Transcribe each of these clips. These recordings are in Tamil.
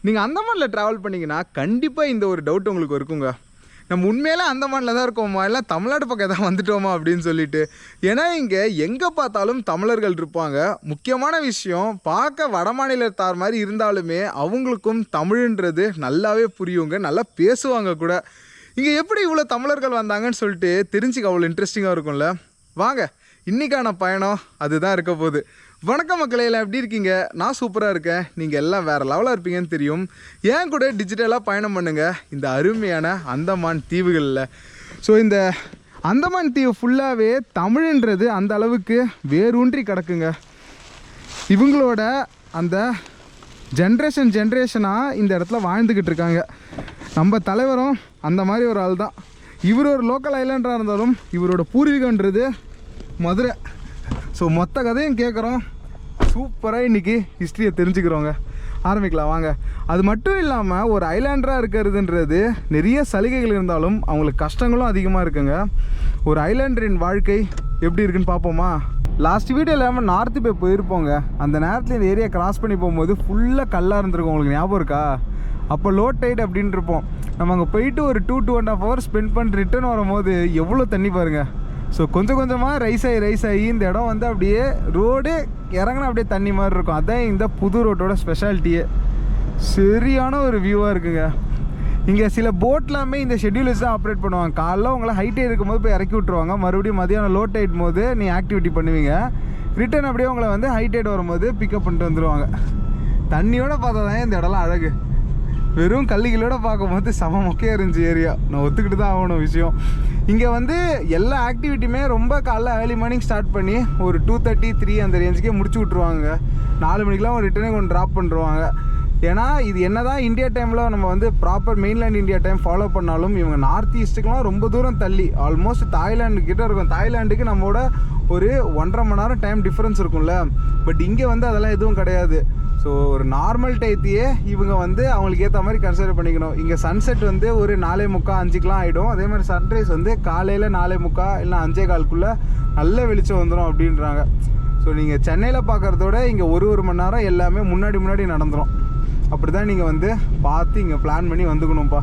நீங்கள் அந்தமானில் ட்ராவல் பண்ணிங்கன்னா கண்டிப்பாக இந்த ஒரு டவுட் உங்களுக்கு இருக்குங்க. நம்ம உண்மையிலே அந்தமானில் தான் இருக்கோமா இல்லை தமிழ்நாடு பக்கம் தான் வந்துட்டோமா அப்படின்னு சொல்லிட்டு. ஏன்னா இங்கே எங்கே பார்த்தாலும் தமிழர்கள் இருப்பாங்க. முக்கியமான விஷயம், பார்க்க வட மாநிலத்தார் மாதிரி இருந்தாலுமே அவங்களுக்கும் தமிழ்ன்றது நல்லாவே புரியுங்க, நல்லா பேசுவாங்க கூட. இங்கே எப்படி இவ்வளோ தமிழர்கள் வந்தாங்கன்னு சொல்லிட்டு தெரிஞ்சுக்க அவ்வளோ இன்ட்ரெஸ்டிங்காக இருக்கும்ல. வாங்க, இன்றைக்கான பயணம் அதுதான் இருக்க போகுது. வணக்கம் மக்களே, எல்லாம் எப்படி இருக்கீங்க? நான் சூப்பராக இருக்கேன். நீங்கள் எல்லாம் வேறு லெவலாக இருப்பீங்கன்னு தெரியும். ஏன் கூட டிஜிட்டலாக பயணம் பண்ணுங்கள் இந்த அருமையான அந்தமான் தீவுகளில். ஸோ இந்த அந்தமான் தீவு ஃபுல்லாகவே தமிழ்ன்றது அந்த அளவுக்கு வேரூன்றி கிடக்குங்க. இவங்களோட அந்த ஜென்ரேஷனாக இந்த இடத்துல வாழ்ந்துக்கிட்டு இருக்காங்க. நம்ம தலைவரும் அந்த மாதிரி ஒரு ஆள் தான். இவர் ஒரு லோக்கல் ஐலாண்டராக இருந்தாலும் இவரோட பூர்வீகன்றது மதுரை. ஸோ மொத்த கதையும் கேட்குறோம். சூப்பராக இன்றைக்கி ஹிஸ்ட்ரியை தெரிஞ்சுக்கிறோங்க. ஆரம்பிக்கலாம் வாங்க. அது மட்டும் இல்லாமல் ஒரு ஐலாண்டராக இருக்கிறதுன்றது நிறைய சலுகைகள் இருந்தாலும் அவங்களுக்கு கஷ்டங்களும் அதிகமாக இருக்குங்க. ஒரு ஐலாண்டரின் வாழ்க்கை எப்படி இருக்குன்னு பார்ப்போமா? லாஸ்ட் வீடியோ இல்லாமல் நார்த்து போயிருப்போங்க. அந்த நேரத்தில் இந்த ஏரியா கிராஸ் பண்ணி போகும்போது ஃபுல்லாக கல்லாக இருந்திருக்கும். உங்களுக்கு ஞாபகம் இருக்கா? அப்போ லோ டைட் அப்படின்னு இருப்போம். நம்ம அங்கே போயிட்டு ஒரு 2.5 hours ஸ்பெண்ட் பண்ணி ரிட்டர்ன் வரும்போது எவ்வளோ தண்ணி பாருங்கள். ஸோ கொஞ்சம் கொஞ்சமாக ரைஸ் ஆகி இந்த இடம் வந்து அப்படியே ரோடு இறங்கினா அப்படியே தண்ணி மாதிரி இருக்கும். அதுதான் இந்த புது ரோட்டோட ஸ்பெஷாலிட்டியே. சரியான ஒரு வியூவாக இருக்குங்க. இங்கே சில போட்லாமே இந்த ஷெட்யூல்ஸ் தான் ஆப்ரேட் பண்ணுவாங்க. காலைல உங்களை ஹைட் இருக்கும்போது போய் இறக்கி விட்ருவாங்க. மறுபடியும் மதியானம் லோ டைட் போது நீ ஆக்டிவிட்டி பண்ணுவீங்க. ரிட்டர்ன் அப்படியே உங்களை வந்து ஹைட் வரும்போது பிக்கப் பண்ணிட்டு வந்துடுவாங்க. தண்ணியோடு பார்த்தா தான் இந்த இடம்லாம் அழகு. வெறும் கல்லுகளோட பார்க்கும்போது செம மொக்கையாக இருந்துச்சு ஏரியா. நான் ஒத்துக்கிட்டு தான் ஆகணும் விஷயம். இங்கே வந்து எல்லா ஆக்டிவிட்டியுமே ரொம்ப காலைல ஏர்லி மார்னிங் ஸ்டார்ட் பண்ணி ஒரு 2:30, 3 அந்த ரேஞ்சுக்கே முடிச்சு விட்ருவாங்க. 4 மணிக்கெலாம் ஒரு ரிட்டனே கொண்டு ட்ராப் பண்ணுருவாங்க. ஏன்னா இது என்ன தான் இந்தியா டைமில் நம்ம வந்து proper mainland India time follow பண்ணாலும் இவங்க நார்த் ஈஸ்ட்டுக்கெலாம் ரொம்ப தூரம் தள்ளி ஆல்மோஸ்ட் தாய்லாண்டு கிட்டே இருக்கும். தாய்லாண்டுக்கு நம்மளோட ஒரு 1.5 மணி நேரம் டைம் டிஃப்ரென்ஸ் இருக்கும்ல. பட் இங்கே வந்து அதெல்லாம் எதுவும் கிடையாது. ஸோ ஒரு நார்மல் டைத்தையே இவங்க வந்து அவங்களுக்கு ஏற்ற மாதிரி கன்சிடர் பண்ணிக்கணும். இங்கே சன்செட் வந்து ஒரு 4:45, 5க்குலாம் ஆகிடும். அதே மாதிரி சன்ரைஸ் வந்து காலையில் 4:45 இல்லை 5:15 நல்ல வெளிச்சம் வந்துடும் அப்படின்றாங்க. ஸோ நீங்கள் சென்னையில் பார்க்குறதோட இங்கே ஒரு மணி நேரம் எல்லாமே முன்னாடி நடந்துடும். அப்படி தான் நீங்கள் வந்து பார்த்து இங்கே பிளான் பண்ணி வந்துக்கணும்ப்பா.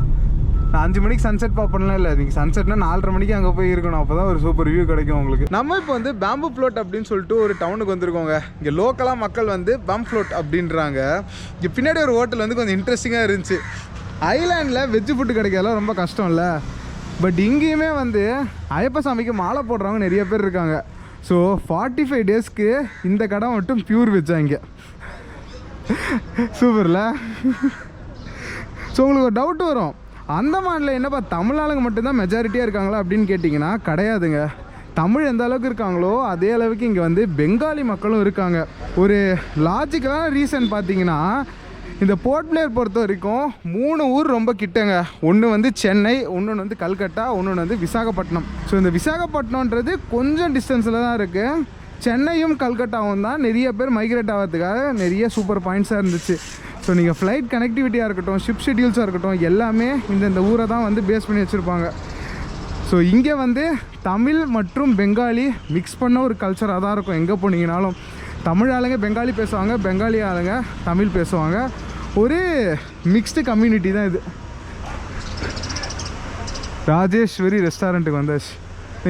நான் 5 மணிக்கு சன்செட் பார்ப்பேன்லாம் இல்லை. நீங்கள் சன்செட்னா 4:30 மணிக்கு அங்கே போய் இருக்கணும். அப்போ தான் ஒரு சூப்பர் வியூ கிடைக்கும் உங்களுக்கு. நம்ம இப்போ வந்து பேம்பு ஃப்ளோட் அப்படின்னு சொல்லிட்டு ஒரு டவுனுக்கு வந்திருக்கோங்க. இங்கே லோக்கலாக மக்கள் வந்து பேம்பு ஃப்ளோட் அப்படின்றாங்க. இங்கே பின்னாடி ஒரு ஹோட்டல் வந்து கொஞ்சம் இன்ட்ரெஸ்டிங்காக இருந்துச்சு. ஐலாண்டில் வெஜ் ஃபுட்டு கிடைக்கிறதுலாம் ரொம்ப கஷ்டம் இல்லை. பட் இங்கேயுமே வந்து ஐயப்ப சாமிக்கு மாலை போடுறவங்க நிறைய பேர் இருக்காங்க. ஸோ 45 டேஸ்க்கு இந்த கடை மட்டும் பியூர் வெஜ்ஜா இங்கே. சூப்பர்ல. ஸோ உங்களுக்கு ஒரு டவுட் வரும், அந்தமானில் என்னப்பா தமிழ் ஆளுங்க மட்டும்தான் மெஜாரிட்டியாக இருக்காங்களா அப்படின்னு கேட்டிங்கன்னா கிடையாதுங்க. தமிழ் எந்த அளவுக்கு இருக்காங்களோ அதே அளவுக்கு இங்கே வந்து பெங்காலி மக்களும் இருக்காங்க. ஒரு லாஜிக்கலான ரீசன் பார்த்தீங்கன்னா, இந்த போர்ட் பிளேயர் பொறுத்த வரைக்கும் 3 ஊர் ரொம்ப கிட்டங்க. ஒன்று வந்து சென்னை, ஒன்று வந்து கல்கட்டா, ஒன்று வந்து விசாகப்பட்டினம். ஸோ இந்த விசாகப்பட்டினம்ன்றது கொஞ்சம் டிஸ்டன்ஸில் தான் இருக்குது. சென்னையும் கல்கட்டாவும் தான் நிறைய பேர் மைக்ரேட் ஆகிறதுக்காக நிறைய சூப்பர் பாயிண்ட்ஸாக இருந்துச்சு. ஸோ நீங்கள் ஃப்ளைட் கனெக்டிவிட்டியாக இருக்கட்டும், ஷிப் ஷெட்யூல்ஸாக இருக்கட்டும், எல்லாமே இந்த ஊரை தான் வந்து பேஸ் பண்ணி வச்சுருப்பாங்க. ஸோ இங்கே வந்து தமிழ் மற்றும் பெங்காலி மிக்ஸ் பண்ண ஒரு கல்ச்சராக தான் இருக்கும். எங்கே போனீங்கனாலும் தமிழ் ஆளுங்க பெங்காலி பேசுவாங்க, பெங்காலி ஆளுங்க தமிழ் பேசுவாங்க. ஒரு மிக்ஸ்டு கம்யூனிட்டி தான் இது. ராஜேஸ்வரி ரெஸ்டாரண்ட்டுக்கு வந்தாச்சு.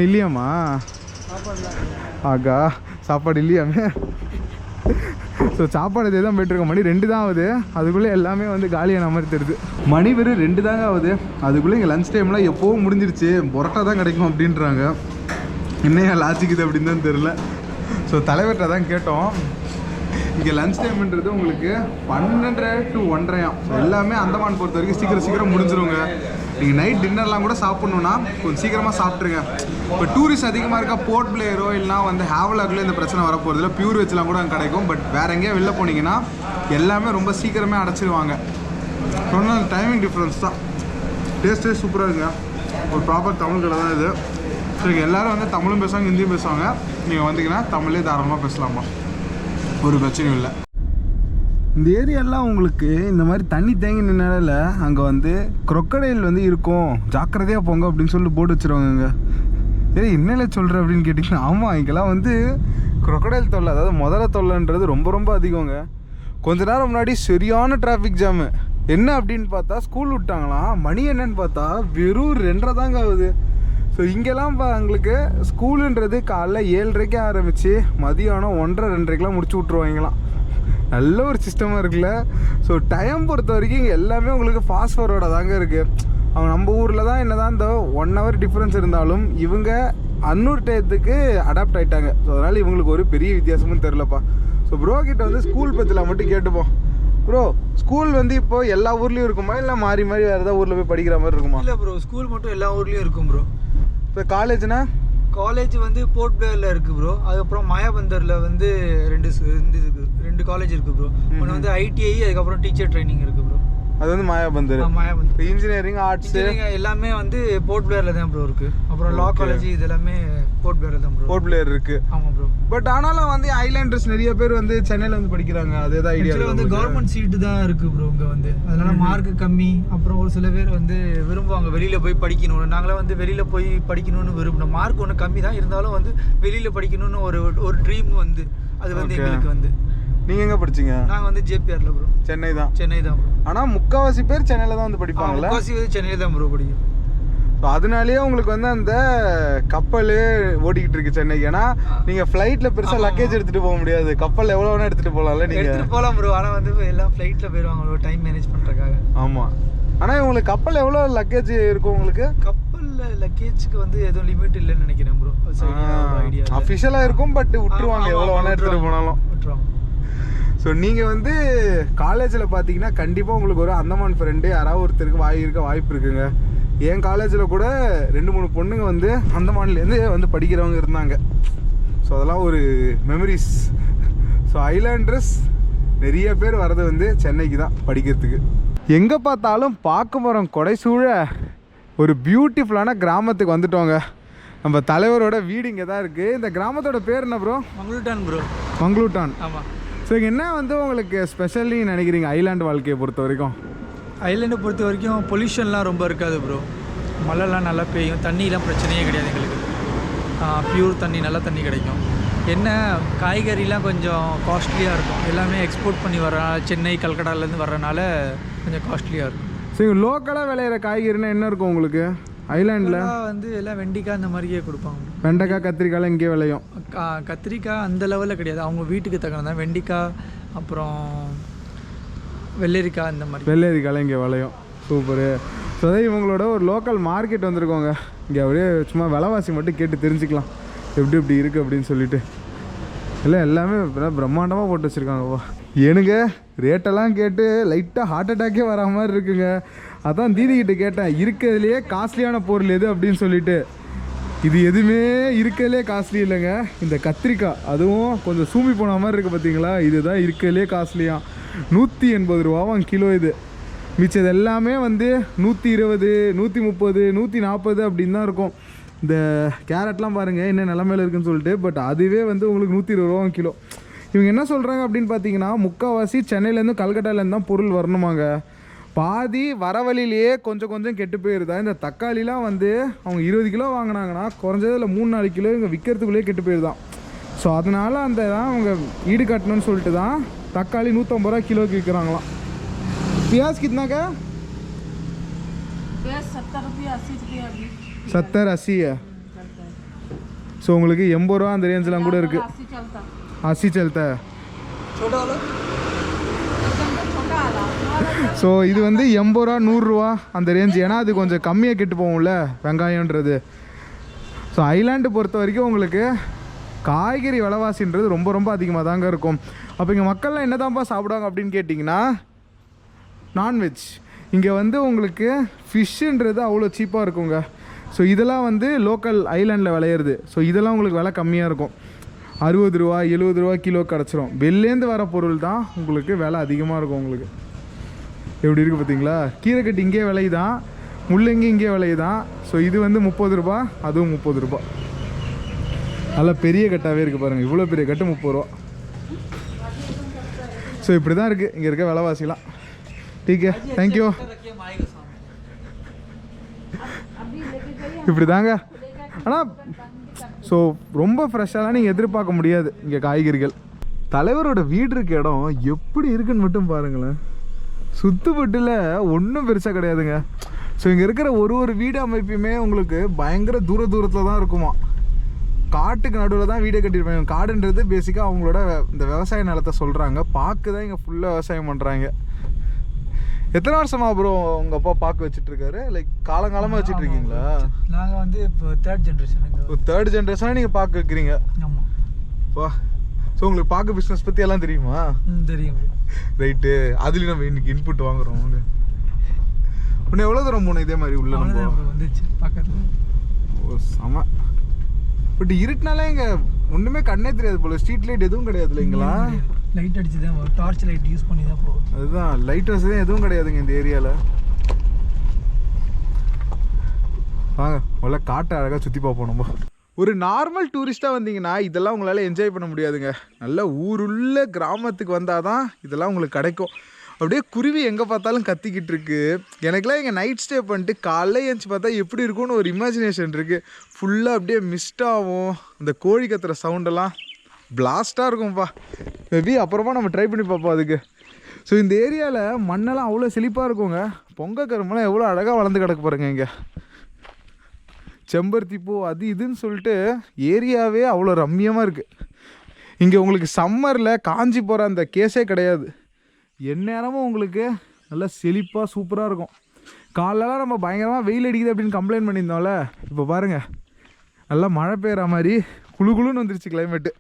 இல்லையாம்மா? ஆகா, சாப்பாடு இல்லையாமே. ஸோ சாப்பாடு இதே தான் போய்ட்டுருக்க. மணி 2 தான் ஆகுது. அதுக்குள்ளே எல்லாமே வந்து காலியான மாதிரி தெரியுது. மணி வெறும் 2 தாங்க ஆகுது. அதுக்குள்ளே இங்கே லன்ச் டைம்லாம் எப்போவும் முடிஞ்சிருச்சு. பொரோட்டா தான் கிடைக்கும் அப்படின்றாங்க. இன்னும் லாஜிக்குது அப்படின்னு தான் தெரில. ஸோ தலைவர்கிட்ட தான் கேட்டோம். இங்கே லன்ச் டைம்ன்றது உங்களுக்கு 12:30 to 1:30. ஸோ எல்லாமே அந்தமான் பொறுத்த வரைக்கும் சீக்கிரம் முடிஞ்சிருங்க. நீங்கள் நைட் டின்னர்லாம் கூட சாப்பிட்ணுன்னா கொஞ்சம் சீக்கிரமாக சாப்பிட்ருங்க. இப்போ டூரிஸ்ட் அதிகமாக இருக்கா போர்ட் பிளேயரோ இல்லைனா வந்து ஹேவலாக்லேயும் இந்த பிரச்சனை வரப்போகிறதுல பியூர் வெஜ்லாம் கூட அங்கே கிடைக்கும். பட் வேறு எங்கேயா வெளில போனீங்கன்னா எல்லாமே ரொம்ப சீக்கிரமே அடைச்சிடுவாங்க. சொன்ன டைமிங் டிஃப்ரென்ஸ் தான். டேஸ்ட்டே சூப்பராக இருக்குங்க. ஒரு ப்ராப்பர் தமிழ் கடை தான் இது. ஸோ இங்கே எல்லோரும் வந்து தமிழும் பேசுவாங்க, ஹிந்தியும் பேசுவாங்க. நீங்கள் வந்தீங்கன்னா தமிழ்லேயே தாராளமாக பேசலாமா, ஒரு பிரச்சனையும் இல்லை. இந்த ஏரியாலாம் உங்களுக்கு இந்த மாதிரி தண்ணி தேங்கி நின்னால அங்கே வந்து crocodile வந்து இருக்கும், ஜாக்கிரதையாக போங்க அப்படின்னு சொல்லிட்டு போட்டு வச்சுருவாங்க. சரி என்னல சொல்கிற அப்படின்னு கேட்டிங்கன்னா, ஆமாம் இங்கெல்லாம் வந்து crocodile தொல்லை, அதாவது முதல்ல தொல்லைன்றது ரொம்ப ரொம்ப அதிகங்க. கொஞ்ச நேரம் முன்னாடி சரியான டிராஃபிக் ஜாமு. என்ன அப்படின்னு பார்த்தா ஸ்கூல் விட்டாங்களாம். மணி என்னன்னு பார்த்தா வெறும் 2:30 தாங்க ஆகுது. ஸோ இங்கெல்லாம் எங்களுக்கு ஸ்கூலுன்றது காலைல 7:30க்கு ஆரம்பித்து மதியானம் 1:30 2:30க்கெலாம் முடிச்சு விட்ருவாங்களாம். நல்ல ஒரு சிஸ்டமாக இருக்குல்ல. ஸோ டைம் பொறுத்த வரைக்கும் இங்கே எல்லாமே உங்களுக்கு ஃபாஸ்ட் ஃபார்வர்டாக தாங்க இருக்குது. அவங்க நம்ம ஊரில் தான் என்ன தான் இந்த 1 hour டிஃப்ரென்ஸ் இருந்தாலும் இவங்க அன்னூர் டயத்துக்கு அடாப்ட் ஆகிட்டாங்க. ஸோ அதனால் இவங்களுக்கு ஒரு பெரிய வித்தியாசமும் தெரிலப்பா. ஸோ ப்ரோ கிட்ட வந்து ஸ்கூல் பற்றிலாம் மட்டும் கேட்டுப்போம். ப்ரோ ஸ்கூல் வந்து இப்போ எல்லா ஊர்லேயும் இருக்குமா இல்லை மாறி மாறி வேறு ஏதாவது ஊரில் போய் படிக்கிற மாதிரி இருக்குமா? இல்லை ப்ரோ, ஸ்கூல் மட்டும் எல்லா ஊர்லேயும் இருக்கும் ப்ரோ. இப்போ காலேஜ்னா காலேஜ் வந்து போர்ட் பிளேயரில் இருக்குது ப்ரோ. அதுக்கப்புறம் மாயாபந்தரில் வந்து ரெண்டு காலேஜ் இருக்குது ப்ரோ. ஒன்று வந்து ITI, அதுக்கப்புறம் டீச்சர் ட்ரைனிங் இருக்குது ப்ரோ. அது வந்து மாயாபந்தர். மாயாபந்தர் இன்ஜினியரிங் ஆர்ட்ஸ் எல்லாமே வந்து போர்ட் பிளேயரில் தான் ப்ரோ இருக்குது. அப்புறம் லா காலேஜ் இது எல்லாமே போர்ட் பிளேயரில் தான் ப்ரோ. போர்ட் பிளேயர் இருக்குது. ஆமாம் ப்ரோ. பட் ஆனாலும் வந்து ஐலாண்டர்ஸ் நிறைய பேர் வந்து சென்னையில் வந்து படிக்கிறாங்க. அதே தான் ஐடியா வந்து கவர்மெண்ட் சீட்டு தான் இருக்குது ப்ரோ இங்கே வந்து. அதனால மார்க் கம்மி. அப்புறம் ஒரு சில பேர் வந்து விரும்புவாங்க வெளியில் போய் படிக்கணும்னு. நாங்களாம் வந்து வெளியில் போய் படிக்கணும்னு விரும்பினோம். மார்க் ஒன்று கம்மி தான் இருந்தாலும் வந்து வெளியில் படிக்கணும்னு ஒரு ட்ரீம் வந்து அது வந்து எங்களுக்கு வந்து. நீங்கள் எங்கே படிச்சிங்க? நாங்கள் வந்து JPRல ப்ரோ. சென்னை தான். சென்னை தான் ப்ரோ. ஆனால் முக்கால்வாசி பேர் சென்னையில் தான் வந்து படிப்பாங்களா? முக்கால்வாசி வந்து சென்னையில் தான் ப்ரோ படிக்கும். ஸோ அதனாலேயே உங்களுக்கு வந்து அந்த கப்பல் ஓடிக்கிட்டு இருக்கு சென்னைக்கு. ஏன்னா நீங்கள் ஃப்ளைட்டில் பெருசாக லக்கேஜ் எடுத்துகிட்டு போக முடியாது. கப்பல் எவ்வளோ வேணால் எடுத்துகிட்டு போகலாம்ல நீங்கள்? எடுத்துகிட்டு போகலாம் ப்ரோ. ஆனால் வந்து எல்லாம் ஃப்ளைட்டில் போயிடுவாங்க ப்ரோ, டைம் மேனேஜ் பண்ணுறதுக்காக. ஆமாம். ஆனால் உங்களுக்கு கப்பல் எவ்வளோ லக்கேஜ் இருக்கும் உங்களுக்கு? கப்பலில் லக்கேஜுக்கு வந்து எதுவும் லிமிட் இல்லைன்னு நினைக்கிறேன் ப்ரோ. ஐடியா அஃபிஷியலாக இருக்கும். பட் விட்டுருவாங்க எவ்வளோ வேணால் எடுத்துகிட்டு போனாலும் விட்டுருவாங்க. ஸோ நீங்கள் வந்து காலேஜில் பார்த்தீங்கன்னா கண்டிப்பாக உங்களுக்கு ஒரு அந்தமான் ஃப்ரெண்டு யாராவது ஒருத்தருக்கு வாய்ப்பு இருக்குங்க. என் காலேஜில் கூட 2-3 பொண்ணுங்க வந்து அந்தமான்லேருந்து வந்து படிக்கிறவங்க இருந்தாங்க. ஸோ அதெல்லாம் ஒரு மெமரிஸ். ஸோ ஐலாண்டர்ஸ் நிறைய பேர் வர்றது வந்து சென்னைக்கு தான் படிக்கிறதுக்கு. எங்கே பார்த்தாலும் பார்க்க மரம் கொடை சூழ ஒரு பியூட்டிஃபுல்லான கிராமத்துக்கு வந்துட்டோங்க. நம்ம தலைவரோட வீடு இங்கே தான் இருக்குது. இந்த கிராமத்தோட பேர் என்ன ப்ரோ? மங்களூட்டான் ப்ரோ. மங்களூட்டான். ஆமாம். ஸோ இங்கே என்ன வந்து உங்களுக்கு ஸ்பெஷலி நினைக்கிறீங்க ஐலாண்டு வாழ்க்கையை பொறுத்த வரைக்கும்? ஐலாண்டை பொறுத்த வரைக்கும் பொல்யூஷன்லாம் ரொம்ப இருக்காது ப்ரோ. மழைலாம் நல்லா பெய்யும். தண்ணிலாம் பிரச்சனையே கிடையாது எங்களுக்கு. பியூர் தண்ணி, நல்ல தண்ணி கிடைக்கும். என்ன காய்கறிலாம் கொஞ்சம் காஸ்ட்லியாக இருக்கும். எல்லாமே எக்ஸ்போர்ட் பண்ணி சென்னை கல்கட்டாலேருந்து வர்றனால கொஞ்சம் காஸ்ட்லியாக இருக்கும். ஸோ இங்கே லோக்கலாக விளையிற காய்கறினா என்ன இருக்கும் உங்களுக்கு ஐலாண்டில்? வந்து எல்லாம் வெண்டிக்காய் அந்த மாதிரியே கொடுப்பாங்க. வெண்டைக்காய், கத்திரிக்காய்லாம் இங்கே விளையும். கத்திரிக்காய் அந்த லெவலில் கிடையாது. அவங்க வீட்டுக்கு தக்கனதான். வெண்டிக்காய், அப்புறம் வெள்ளரிக்காய், இந்த மாதிரி வெள்ளரிக்காய்லாம் இங்கே விளையும். சூப்பரு. ஸோ அதே இவங்களோட ஒரு லோக்கல் மார்க்கெட் வந்திருக்கோங்க. இங்கே அப்படியே சும்மா விலைவாசி மட்டும் கேட்டு தெரிஞ்சுக்கலாம் எப்படி இப்படி இருக்குது அப்படின்னு சொல்லிட்டு. எல்லாமே பிரம்மாண்டமாக போட்டு வச்சுருக்காங்கப்பா. ஏனுங்க ரேட்டெல்லாம் கேட்டு லைட்டாக ஹார்ட் அட்டாக்கே வரா மாதிரி இருக்குங்க. அதான் தீதிக்கிட்ட கேட்டேன், இருக்கிறதுலையே காஸ்ட்லியான பொருள் எது அப்படின்னு சொல்லிட்டு. இது எதுவுமே இருக்கிறதுலே காஸ்ட்லி இல்லைங்க. இந்த கத்திரிக்காய், அதுவும் கொஞ்சம் சூமி போன மாதிரி இருக்குது பார்த்தீங்களா, இதுதான் இருக்கிறதுலே காஸ்ட்லியாக. 180 ரூபாவாம் கிலோ. இது மிச்சது எல்லாமே வந்து 120, 130, 140 அப்படின்னு தான் இருக்கும். இந்த கேரட்லாம் பாருங்கள் என்ன நிலமையில இருக்குன்னு சொல்லிட்டு. பட் அதுவே வந்து உங்களுக்கு 120 ரூபாவாம் கிலோ. இவங்க என்ன சொல்கிறாங்க அப்படின்னு பார்த்தீங்கன்னா, முக்கால்வாசி சென்னையிலேருந்து கல்கட்டாலேருந்து தான் பொருள் வரணுமாங்க. பாதி வர வழியிலேயே கொஞ்சம் கெட்டு போயிருதா. இந்த தக்காளிலாம் வந்து அவங்க 20 கிலோ வாங்கினாங்கன்னா குறைஞ்சதில் 3-4 கிலோ இங்கே விற்கிறதுக்குள்ளேயே கெட்டு போயிருதான். ஸோ அதனால் அந்த தான் அவங்க ஈடு கட்டணும்னு சொல்லிட்டு தான் தக்காளி 150 ரூபா கிலோக்கு விற்கிறாங்களாம். பியாஸ் கிட்னாக்கா? 70-80 है. ஸோ உங்களுக்கு 80 ரூபா அந்த ரேஞ்செலாம் கூட இருக்குது. 80 चलता है. ஸோ இது வந்து 80 ரூபா 100 ரூபா அந்த ரேஞ்ச். ஏன்னா அது கொஞ்சம் கம்மியாக கெட்டு போகும்ல வெங்காயன்றது. ஸோ ஐலாண்டு பொறுத்த வரைக்கும் உங்களுக்கு காய்கறி விலைவாசின்றது ரொம்ப அதிகமாக தாங்க இருக்கும். அப்போ இங்கே மக்கள்லாம் என்ன தான்ப்பா சாப்பிடுவாங்க அப்படின்னு கேட்டிங்கன்னா, நான்வெஜ். இங்கே வந்து உங்களுக்கு ஃபிஷ்ஷுன்றது அவ்வளோ சீப்பாக இருக்குங்க. ஸோ இதெல்லாம் வந்து லோக்கல் ஐலாண்டில் விளையிறது. ஸோ இதெல்லாம் உங்களுக்கு விலை கம்மியாக இருக்கும். 60 ரூபா 70 ரூபா கிலோ கிடச்சிரும். வெளிலேருந்து வர பொருள் தான் உங்களுக்கு விலை அதிகமாக இருக்கும். உங்களுக்கு எப்படி இருக்குது பார்த்தீங்களா? கீரைக்கட்டு இங்கே விலைதான், முள்ளங்கி இங்கே விலைதான். ஸோ இது வந்து 30 ரூபா, அதுவும் 30 ரூபா. நல்லா பெரிய கட்டாகவே இருக்குது பாருங்கள். இவ்வளோ பெரிய கட்டு 30 ரூபா. ஸோ இப்படி தான் இருக்குது இங்கே இருக்க விலைவாசிலாம். டீக்கே தேங்க்யூ. இப்படி தாங்க. ஆனால் ஸோ ரொம்ப ஃப்ரெஷ்ஷாலாம் நீங்கள் எதிர்பார்க்க முடியாது இங்கே காய்கறிகள். தலைவரோட வீடு இருக்க இடம் எப்படி இருக்குன்னு மட்டும் பாருங்களேன். சுத்துப்பட்டில் ஒன்றும் பெருசாக கிடையாதுங்க. ஸோ இங்கே இருக்கிற ஒரு வீடு அமைப்புமே உங்களுக்கு பயங்கர தூரத்தில் தான் இருக்குமா. காட்டுக்கு நடுவில் தான் வீடை கட்டியிருப்பாங்க. காடுன்றது பேசிக்காக அவங்களோட இந்த விவசாய நிலத்தை சொல்கிறாங்க. பாக்கு தான் இங்கே ஃபுல்லாக விவசாயம் பண்ணுறாங்க. எத்தனை வருஷமா ப்ரோ உங்கள் அப்பா பாக்கு வச்சுட்ருக்காரு? லைக் காலங்காலமாக வச்சுட்ருக்கீங்களா? நாங்கள் வந்து இப்போ தேர்ட் ஜென்ரேஷனாக நீங்கள் பாக்கு வைக்கிறீங்க. ஆமாம். வா, ஸோ உங்களுக்கு பாக்கு பிஸ்னஸ் பற்றி எல்லாம் தெரியுமா? தெரியும். ரைட்டு. அதுலேயும் நம்ம இன்னைக்கு இன்புட் வாங்குறோம். இன்னும் எவ்வளோ தூரம் போகணும் இதே மாதிரி உள்ள நம்ம வந்துச்சு பக்கத்தில்? ஓ செம. பட் இருட்டுனால இங்கே ஒன்றுமே கண்ணே தெரியாது போல. ஸ்ட்ரீட் லைட் எதுவும் கிடையாது இல்லைங்களா? லைட் அடிச்சு தான் டார்ச் லைட் யூஸ் பண்ணி தான் போகும். அதுதான் லைட் வசதி எதுவும் கிடையாதுங்க இந்த ஏரியாவில். வாங்க உள்ள காட்டை அழகாக சுற்றி பார்ப்போம். நம்ம ஒரு நார்மல் டூரிஸ்ட்டாக வந்தீங்கன்னா இதெல்லாம் உங்களால் என்ஜாய் பண்ண முடியாதுங்க. நல்ல ஊருள்ள கிராமத்துக்கு வந்தால் தான் இதெல்லாம் உங்களுக்கு கிடைக்கும். அப்படியே குருவி எங்கே பார்த்தாலும் கத்திக்கிட்டு இருக்கு. எனக்குலாம் இங்கே நைட் ஸ்டே பண்ணிட்டு காலைல ஏஞ்சி பார்த்தா எப்படி இருக்கும்னு ஒரு இமேஜினேஷன் இருக்குது. ஃபுல்லாக அப்படியே மிஸ்டாகும். அந்த கோழி கத்துற சவுண்டெல்லாம் பிளாஸ்ட்டாக இருக்கும்ப்பா. மேபி அப்புறமா நம்ம ட்ரை பண்ணி பார்ப்போம் அதுக்கு. ஸோ இந்த ஏரியாவில் மண்ணெல்லாம் அவ்வளோ செழிப்பாக இருக்குங்க. பொங்க கருமெல்லாம் எவ்வளோ அழகாக வளர்ந்து கிடக்கு பாருங்க. இங்கே செம்பருத்தி பூ அது இதுன்னு சொல்லிட்டு ஏரியாவே அவ்வளோ ரம்மியமாக இருக்குது. இங்கே உங்களுக்கு சம்மரில் காஞ்சி போகிற அந்த கேஸே கிடையாது. எந்நேரமும் உங்களுக்கு நல்லா செழிப்பாக சூப்பராக இருக்கும். காலைலாம் நம்ம பயங்கரமாக வெயில் அடிக்குது அப்படின்னு கம்ப்ளைண்ட் பண்ணியிருந்தோம்ல, இப்போ பாருங்கள் நல்லா மழை பெய்கிற மாதிரி குளுகுளுன்னு வந்துருச்சு கிளைமேட்டு.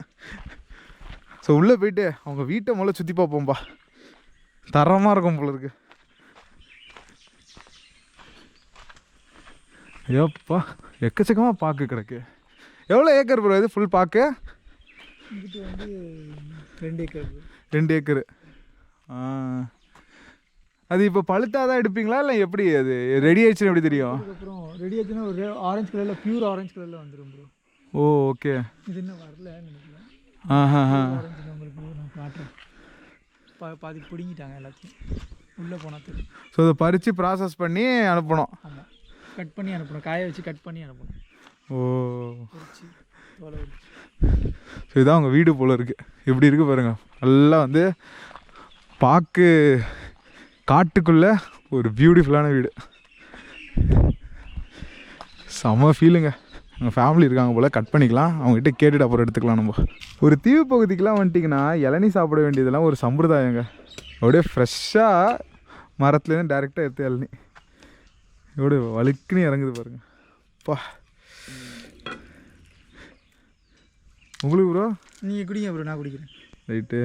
ஸோ உள்ளே போயிட்டு அவங்க வீட்டை முதல்ல சுற்றி பார்ப்போம்ப்பா. தரமாக இருக்கும் போல இருக்கு. ஐயோப்பா எக்கச்சக்கமாக பாக்கு கிடக்கு. எவ்வளோ ஏக்கர் ப்ரோ இது ஃபுல் பாக்கு? இது வந்து 2 ஏக்கர். 2 ஏக்கரு. அது இப்போ பழுத்தாதான் எடுப்பீங்களா இல்லை எப்படி? அது ரெடி ஆயிடுச்சுன்னு எப்படி தெரியும்? அதுக்கப்புறம் ரெடி ஆச்சுன்னா ஒரு ஆரஞ்சு கலரில் பியூர் ஆரஞ்சு கலரில் வந்துடும் ப்ரோ. ஓ ஓகே. இது இன்னும் வரல நினைக்கிறேன். ஆரஞ்சு நம்மளுக்கு நான் காட்டுறேன். பாதி பிடிங்கிட்டாங்க எல்லாத்தையும். உள்ளே போனால் தெரியும். ஸோ அதை பறித்து ப்ராசஸ் பண்ணி அனுப்பணும். ஆமாம், கட் பண்ணி அனுப்பணும். காய வச்சு கட் பண்ணி அனுப்பணும். ஓ பிடிச்சி தோலை வச்சு. ஸோ இதான் உங்கள் வீடு போல் இருக்குது. எப்படி இருக்குது பாருங்கள். நல்லா வந்து பாக்கு காட்டுக்குள்ளே ஒரு பியூட்டிஃபுல்லான வீடு. செம ஃபீலுங்க. எங்கள் ஃபேமிலி இருக்காங்க போல், கட் பண்ணிக்கலாம். அவங்ககிட்ட கேட்டுட்டு அப்புறம் எடுத்துக்கலாம். நம்ம ஒரு தீவு பகுதிக்கெலாம் வந்துட்டிங்கன்னா இளநீ சாப்பிட வேண்டியதெல்லாம் ஒரு சம்பிரதாயங்க. அப்படியே ஃப்ரெஷ்ஷாக மரத்துலேருந்து டேரெக்டாக எடுத்து இளநீ எவ்வளோ வழுக்குன்னு இறங்குது பாருங்கள். பா உங்களுக்கு ப்ரோ? நீங்கள் குடிங்க ப்ரோ, நான் குடிக்கிறேன். ரைட்டு.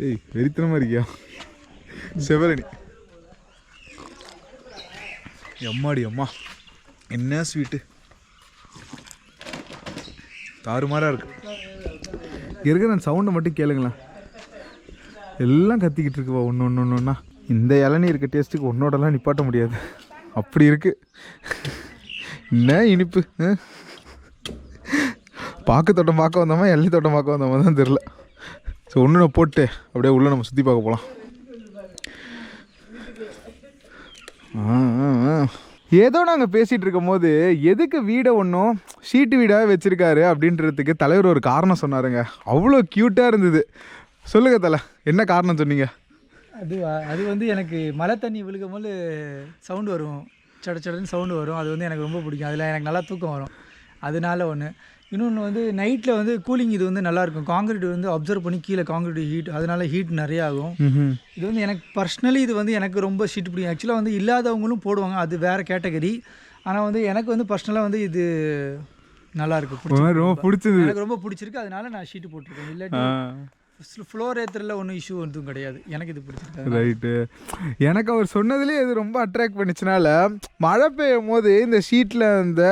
ஏய் வெறித்தனமாக இருக்கியா? செவலனி எம்மாடி அம்மா என்ன ஸ்வீட்டு, தாறுமாறாக இருக்கு. இருக்கிற அந்த சவுண்டை மட்டும் கேளுங்களேன். எல்லாம் கத்திக்கிட்டு இருக்குவா ஒன்று ஒன்றா. இந்த இளநீ இருக்க டேஸ்ட்டுக்கு ஒன்னோடலாம் நிப்பாட்ட முடியாது. அப்படி இருக்கு. என்ன இனிப்பு. பாக்கு தோட்டம் பார்க்க வந்தோமா இளநீ தோட்டம் பார்க்க வந்தோமா தான் தெரில. ஸோ ஒன்று போட்டு அப்படியே உள்ளே நம்ம சுற்றி பார்க்க போகலாம். ஏதோ நாங்கள் பேசிகிட்டு இருக்கும் போது எதுக்கு வீடை ஒன்றும் ஷீட்டு வீடாக வச்சுருக்காரு அப்படின்றதுக்கு தலைவர் ஒரு காரணம் சொன்னாருங்க. அவ்வளோ க்யூட்டாக இருந்தது. சொல்லுங்க தலை, என்ன காரணம் சொன்னீங்க? அது வந்து எனக்கு மழை தண்ணி விழுகும் போது சவுண்டு வரும், சடன்னு சவுண்டு வரும். அது வந்து எனக்கு ரொம்ப பிடிக்கும். அதில் எனக்கு நல்லா தூக்கம் வரும். அதனால ஒன்று. இன்னொன்று வந்து நைட்டில் வந்து கூலிங் இது வந்து நல்லாயிருக்கும். காங்கிரீட் வந்து அப்சர்வ் பண்ணி கீழே காங்கிரீட் ஹீட், அதனால ஹீட் நிறைய ஆகும். இது வந்து எனக்கு பர்சனலி இது வந்து எனக்கு ரொம்ப ஷீட் பிடிக்கும். ஆக்சுவலாக வந்து இல்லாதவங்களும் போடுவாங்க, அது வேறு கேட்டகரி. ஆனால் வந்து எனக்கு வந்து பர்சனலாக வந்து இது நல்லாயிருக்கு, ரொம்ப பிடிச்சது, எனக்கு ரொம்ப பிடிச்சிருக்கு. அதனால நான் ஷீட்டு போட்டிருக்கேன். இல்லாட்டி ஃப்ளோர் ஏற்றுறதுல ஒன்றும் இஷ்யூ ஒன்றும் கிடையாது. எனக்கு இது பிடிச்சிருக்கு. ரைட்டு. எனக்கு அவர் சொன்னதுலேயே இது ரொம்ப அட்ராக்ட் பண்ணிச்சுனால, மழை பெய்யும் போது இந்த ஷீட்டில் இந்த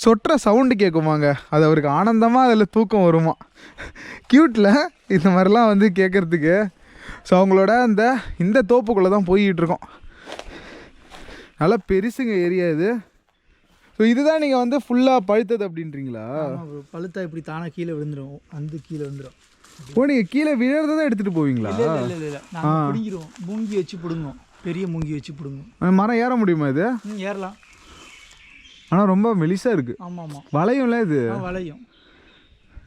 சொட்டுற சவுண்டு கேட்குமாங்க. அது அவருக்கு ஆனந்தமாக அதில் தூக்கம் வருமா. க்யூட்டில் இந்த மாதிரிலாம் வந்து கேட்குறதுக்கு. ஸோ அவங்களோட இந்த தோப்புக்குள்ளே தான் போய்கிட்டு இருக்கோம். நல்லா பெருசுங்க ஏரியா இது. ஸோ இதுதான் நீங்கள் வந்து ஃபுல்லாக பழுத்தது அப்படின்றீங்களா? பழுத்தா இப்படி தானே கீழே விழுந்துடும், வந்து கீழே விழுந்துடும். ஓ, நீங்கள் கீழே விழுறதை தான் எடுத்துகிட்டு போவீங்களா? இல்லை, நாங்கள் பிடிங்கிடுவோம். மூங்கி வச்சு பிடுங்குவோம், பெரிய மூங்கி வச்சு பிடுங்குவோம். மரம் ஏற முடியுமா இது? ஏறலாம், ஆனால் ரொம்ப மெலிசாக இருக்குது. ஆமாம், வளையும்ல இது? வளையும்.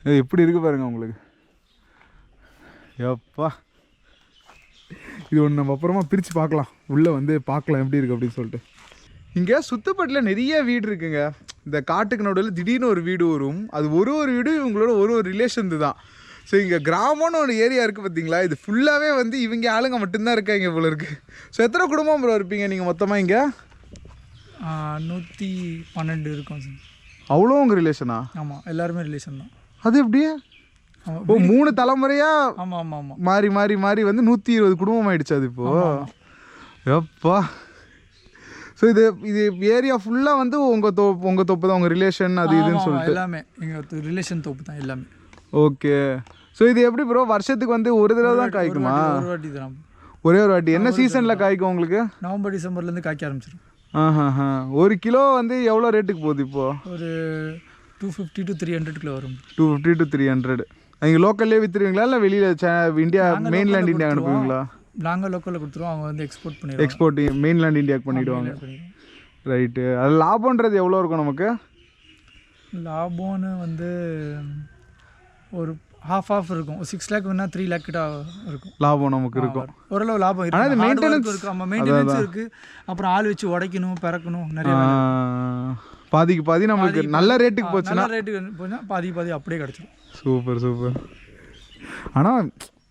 இது எப்படி இருக்குது பாருங்க உங்களுக்கு. எப்பா இது ஒன்று நம்ம அப்புறமா பிரித்து பார்க்கலாம், உள்ளே வந்து பார்க்கலாம் எப்படி இருக்குது அப்படின்னு சொல்லிட்டு. இங்கே சுத்துப்பட்டில் நிறைய வீடு இருக்குங்க. இந்த காட்டுக்கு நடுவில் திடீர்னு ஒரு வீடு வரும். அது ஒரு வீடும் இவங்களோட ஒரு ரிலேஷன் தான். ஸோ இங்கே கிராமம்னு ஒரு ஏரியா இருக்குது பார்த்தீங்களா, இது ஃபுல்லாகவே வந்து இவங்க ஆளுங்க மட்டும்தான் இருக்காங்க போல இருக்குது. ஸோ எத்தனை குடும்பம் ப்ரோ இருப்பீங்க நீங்கள் மொத்தமாக இங்கே? 112 இருக்கும் சார். அவ்வளோ உங்கள் ரிலேஷனா? ஆமாம், எல்லாருமே ரிலேஷன் தான். அது எப்படியா? ஓ 3 தலைமுறையாக ஆமாம் ஆமாம் ஆமாம் மாறி மாறி மாறி வந்து 120 குடும்பம் ஆயிடுச்சு அது இப்போது. எப்பா. ஸோ இது ஏரியா ஃபுல்லாக வந்து உங்கள் தோப்பு தான், உங்கள் ரிலேஷன் அது இதுன்னு சொல்லிட்டு எல்லாமே எங்கள் ரிலேஷன் தோப்பு தான் எல்லாமே. ஓகே. ஸோ இது எப்படி ப்ரோ வருஷத்துக்கு வந்து ஒரு தடவை தான் காய்க்குமா? ஒரு வாட்டி தான். ஒரே ஒரு வாட்டி. என்ன சீசனில் காய்க்கும் உங்களுக்கு? நவம்பர் டிசம்பர்லேருந்து காய்க்க ஆரம்பிச்சிடும். ஒரு கிலோ வந்து எவ்வளோ ரேட்டுக்கு போகுது இப்போது? ஒரு 250 to 300 கிலோ வரும். 250 to 300. நீங்கள் லோக்கல்லே விற்றுருவீங்களா இல்லை வெளியில் இந்தியா மெயின்லேண்ட் இந்தியா அனுப்புவீங்களா? நாங்கள் லோக்கலில் கொடுத்துருவோம், அவங்க வந்து எக்ஸ்போர்ட் பண்ணிடுவோம். எக்ஸ்போர்ட் மெயின்லேண்ட் இந்தியாவுக்கு பண்ணிவிடுவாங்க. ரைட்டு. அது லாபம்ன்றது எவ்வளோ இருக்கும் நமக்கு? லாபம்னு வந்து ஒரு half இருக்கும். 6 lakh வேணா 3 lakh கிட்ட இருக்கும் லாபம் நமக்கு இருக்கும். ஓரளவு லாபம் இருக்கு. ஆனால் மெயின்டெனன்ஸ் இருக்குது. ஆமாம், மெயின்டெனன்ஸ் இருக்குது. அப்புறம் ஆள் வச்சு உடைக்கணும், பிறக்கணும், நிறைய பாதிக்கு பாதி நம்மளுக்கு நல்ல ரேட்டுக்கு போச்சுன்னா, நல்ல ரேட்டுக்கு போச்சுன்னா பாதி அப்படியே கிடச்சிடும். Super super. ஆனால்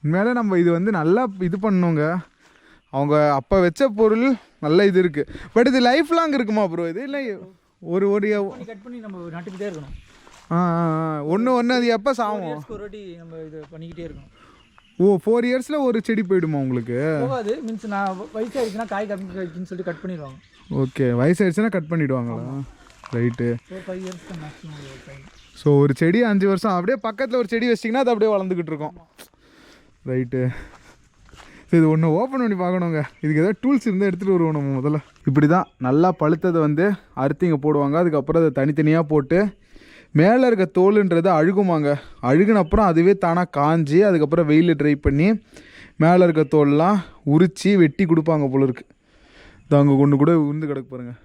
உண்மையிலே நம்ம இது வந்து நல்லா இது பண்ணுங்க. அவங்க அப்போ வச்ச பொருள் நல்ல இது இருக்குது. பட் இது லைஃப் லாங் இருக்குமா ப்ரோ? இது இல்லை ஒரு கட் பண்ணி நம்ம நட்டுக்கிட்டே இருக்கணும். ஒன்று அது எப்போ சாகும்? ஒரு வாட்டி நம்ம இது பண்ணிக்கிட்டே இருக்கணும். ஓ 4 இயர்ஸில் ஒரு செடி போயிடுமா உங்களுக்கு? போகாது. மீன்ஸ் நான் வயசாகிடுச்சுன்னா காய் கம்மி காய்க்குன்னு சொல்லிட்டு கட் பண்ணிடுவாங்க. ஓகே, வயசாகிடுச்சுன்னா கட் பண்ணிவிடுவாங்களா? ரைட்டு. 5 இயர்ஸ் தான் மேக்ஸிமம். ஸோ ஒரு செடி 5 வருஷம் அப்படியே பக்கத்தில் ஒரு செடி வச்சிங்கன்னா அது அப்படியே வளர்ந்துக்கிட்டு இருக்கும். ரைட்டு. ஸோ இது ஒன்று ஓப்பன் பண்ணி பார்க்கணுங்க. இதுக்கு ஏதாவது டூல்ஸ் இருந்தால் எடுத்துகிட்டு வருவோம் நம்ம முதல்ல. இப்படி தான் நல்லா பழுத்ததை வந்து அறுத்து இங்கே போடுவாங்க. அதுக்கப்புறம் அதை தனித்தனியாக போட்டு மேலே இருக்க தோலுன்றது அழுகுமாங்க. அழுகுனப்புறம் அதுவே தானாக காஞ்சி அதுக்கப்புறம் வெயிலில் ட்ரை பண்ணி மேலே இருக்க தோல்லாம் உரித்து வெட்டி கொடுப்பாங்க போல இருக்குது. இது அங்கே கொண்டு கூட உருந்து கிடக்கு பாருங்கள்.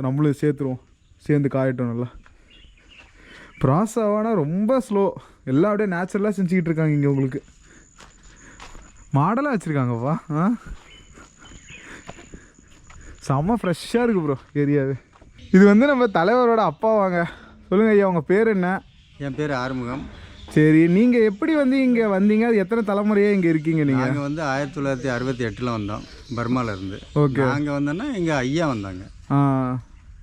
நம்மளும் சேர்த்துருவோம், சேர்ந்து காயட்டும் நல்லா. ப்ராசஸ் ரொம்ப ஸ்லோ. எல்லாம் அப்படியே நேச்சுரலாக செஞ்சுக்கிட்டு இருக்காங்க இங்கே. உங்களுக்கு மாடலாக வச்சுருக்காங்கப்பா. செம்ம ஃப்ரெஷ்ஷாக இருக்குது ப்ரோ ஏரியாவே. இது வந்து நம்ம தலைவரோட அப்பா வாங்க. சொல்லுங்கள் ஐயா, உங்கள் பேர் என்ன? என் பேர் ஆறுமுகம். சரி, நீங்கள் எப்படி வந்து இங்கே வந்தீங்க? அது எத்தனை தலைமுறையாக இங்கே இருக்கீங்க நீங்கள்? நாங்கள் வந்து 1968 வந்தோம் பர்மாவிலேருந்து. ஓகே. நாங்கள் வந்தோன்னா எங்கள் ஐயா வந்தாங்க.